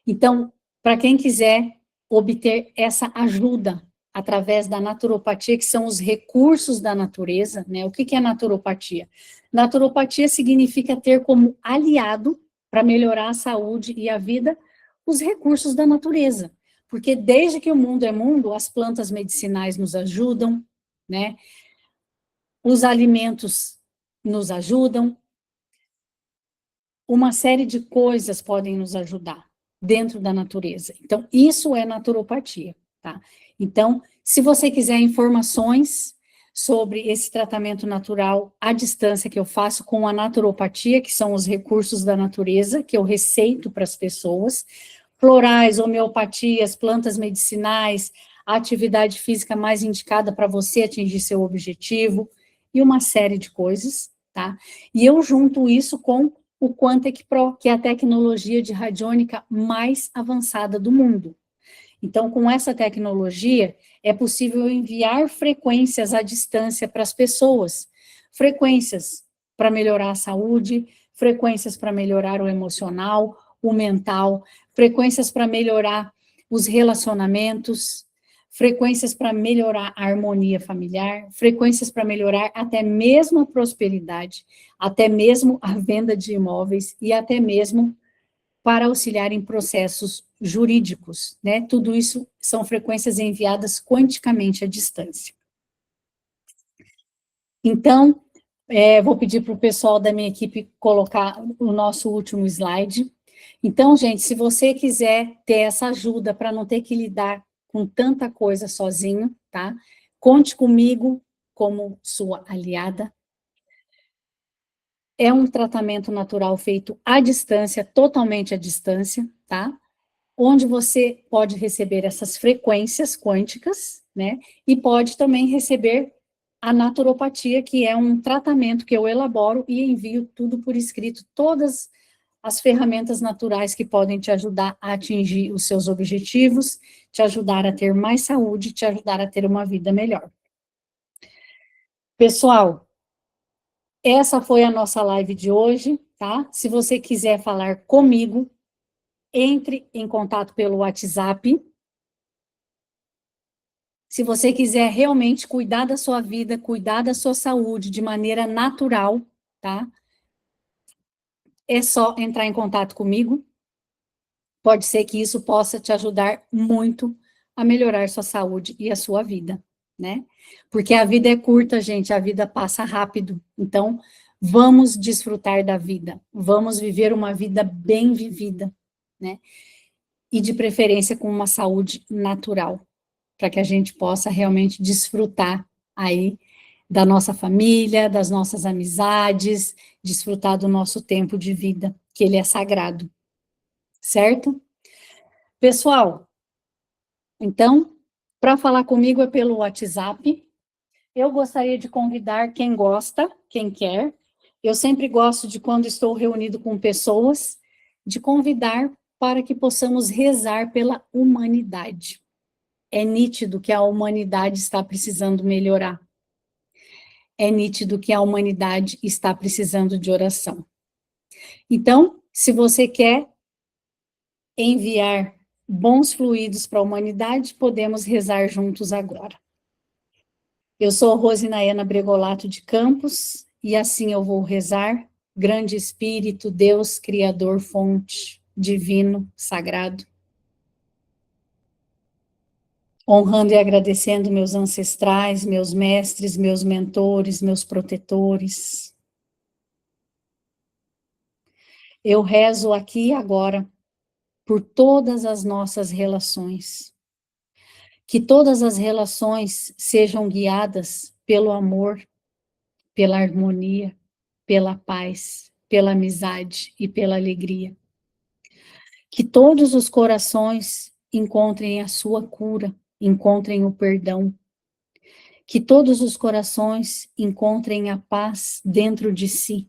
Então, para quem quiser obter essa ajuda através da naturopatia, que são os recursos da natureza, né? O que que é naturopatia? Naturopatia significa ter como aliado para melhorar a saúde e a vida os recursos da natureza. Porque desde que o mundo é mundo, as plantas medicinais nos ajudam, né? Os alimentos nos ajudam, uma série de coisas podem nos ajudar dentro da natureza. Então, isso é naturopatia, tá? Então, se você quiser informações sobre esse tratamento natural à distância que eu faço com a naturopatia, que são os recursos da natureza, que eu receito para as pessoas, florais, homeopatias, plantas medicinais, a atividade física mais indicada para você atingir seu objetivo, e uma série de coisas, tá? E eu junto isso com o Quantic Pro, que é a tecnologia de radiônica mais avançada do mundo. Então, com essa tecnologia, é possível enviar frequências à distância para as pessoas. Frequências para melhorar a saúde, frequências para melhorar o emocional, o mental, frequências para melhorar os relacionamentos, frequências para melhorar a harmonia familiar, frequências para melhorar até mesmo a prosperidade, até mesmo a venda de imóveis e até mesmo para auxiliar em processos jurídicos, né? Tudo isso são frequências enviadas quanticamente à distância. Então, vou pedir para o pessoal da minha equipe colocar o nosso último slide. Então, gente, se você quiser ter essa ajuda para não ter que lidar com tanta coisa sozinho, tá? Conte comigo como sua aliada. É um tratamento natural feito à distância, totalmente à distância, tá? Onde você pode receber essas frequências quânticas, né? E pode também receber a naturopatia, que é um tratamento que eu elaboro e envio tudo por escrito, todas as ferramentas naturais que podem te ajudar a atingir os seus objetivos, te ajudar a ter mais saúde, te ajudar a ter uma vida melhor. Pessoal, essa foi a nossa live de hoje, tá? Se você quiser falar comigo, entre em contato pelo WhatsApp. Se você quiser realmente cuidar da sua vida, cuidar da sua saúde de maneira natural, tá? É só entrar em contato comigo. Pode ser que isso possa te ajudar muito a melhorar sua saúde e a sua vida, né? Porque a vida é curta, gente, a vida passa rápido. Então, vamos desfrutar da vida, vamos viver uma vida bem vivida, né? E de preferência com uma saúde natural, para que a gente possa realmente desfrutar aí da nossa família, das nossas amizades, desfrutar do nosso tempo de vida, que ele é sagrado, certo? Pessoal, então, Para falar comigo é pelo WhatsApp. Eu gostaria de convidar quem gosta, quem quer. Eu sempre gosto de, quando estou reunido com pessoas, de convidar para que possamos rezar pela humanidade. É nítido que a humanidade está precisando melhorar. É nítido que a humanidade está precisando de oração. Então, se você quer enviar bons fluidos para a humanidade, podemos rezar juntos agora. Eu sou Rosinaena Bregolato de Campos, e assim eu vou rezar. Grande Espírito, Deus, Criador, Fonte, Divino, Sagrado. Honrando e agradecendo meus ancestrais, meus mestres, meus mentores, meus protetores. Eu rezo aqui e agora por todas as nossas relações. Que todas as relações sejam guiadas pelo amor, pela harmonia, pela paz, pela amizade e pela alegria. Que todos os corações encontrem a sua cura, encontrem o perdão. Que todos os corações encontrem a paz dentro de si,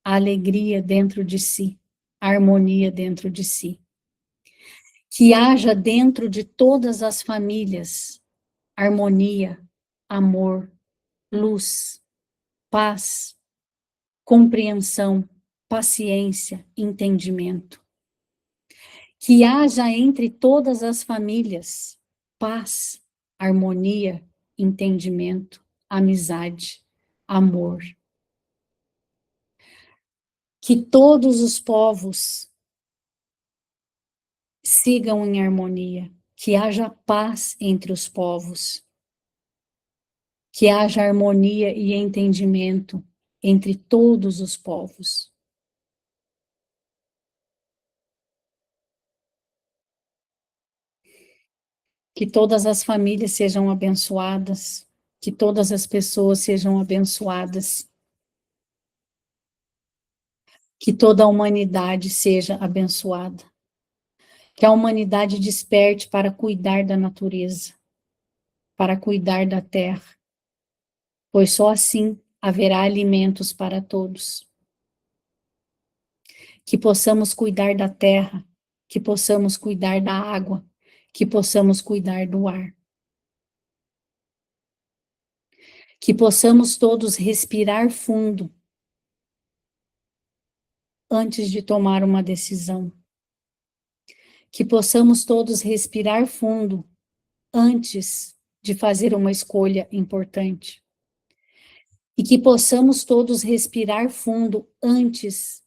a alegria dentro de si, a harmonia dentro de si. Que haja dentro de todas as famílias harmonia, amor, luz, paz, compreensão, paciência, entendimento. Que haja entre todas as famílias paz, harmonia, entendimento, amizade, amor. Que todos os povos sigam em harmonia, que haja paz entre os povos, que haja harmonia e entendimento entre todos os povos. Que todas as famílias sejam abençoadas, que todas as pessoas sejam abençoadas, que toda a humanidade seja abençoada, que a humanidade desperte para cuidar da natureza, para cuidar da terra, pois só assim haverá alimentos para todos. Que possamos cuidar da terra, que possamos cuidar da água, que possamos cuidar do ar. Que possamos todos respirar fundo antes de tomar uma decisão. Que possamos todos respirar fundo antes de fazer uma escolha importante. E que possamos todos respirar fundo antes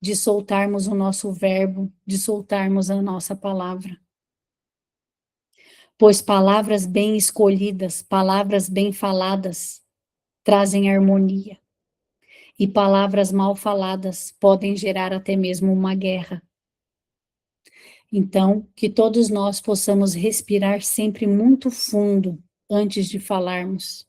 de soltarmos o nosso verbo, de soltarmos a nossa palavra. Pois palavras bem escolhidas, palavras bem faladas, trazem harmonia. E palavras mal faladas podem gerar até mesmo uma guerra. Então, que todos nós possamos respirar sempre muito fundo antes de falarmos.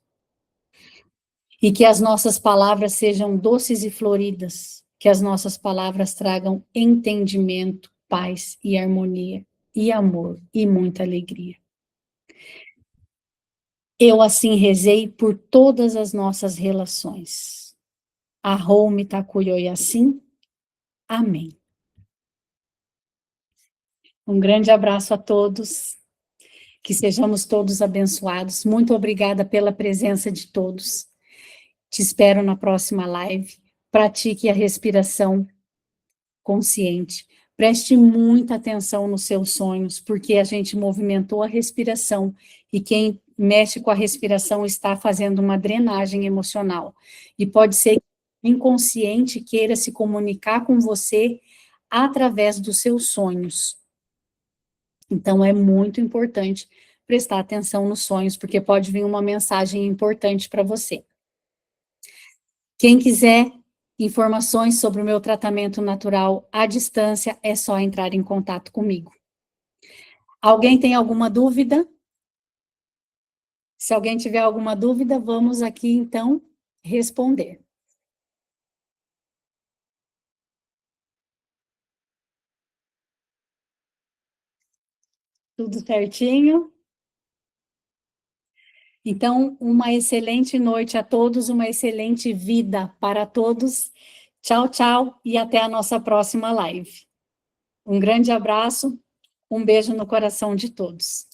E que as nossas palavras sejam doces e floridas, que as nossas palavras tragam entendimento, paz e harmonia, e amor, e muita alegria. Eu assim rezei por todas as nossas relações. Arrou-me takuyo assim. Amém. Um grande abraço a todos, que sejamos todos abençoados. Muito obrigada pela presença de todos. Te espero na próxima live. Pratique a respiração consciente. Preste muita atenção nos seus sonhos, porque a gente movimentou a respiração, e quem mexe com a respiração está fazendo uma drenagem emocional. E pode ser que o inconsciente queira se comunicar com você através dos seus sonhos. Então, é muito importante prestar atenção nos sonhos, porque pode vir uma mensagem importante para você. Quem quiser informações sobre o meu tratamento natural à distância, é só entrar em contato comigo. Alguém tem alguma dúvida? Se alguém tiver alguma dúvida, vamos aqui, então, responder. Tudo certinho? Então, uma excelente noite a todos, uma excelente vida para todos. Tchau, tchau, e até a nossa próxima live. Um grande abraço, um beijo no coração de todos.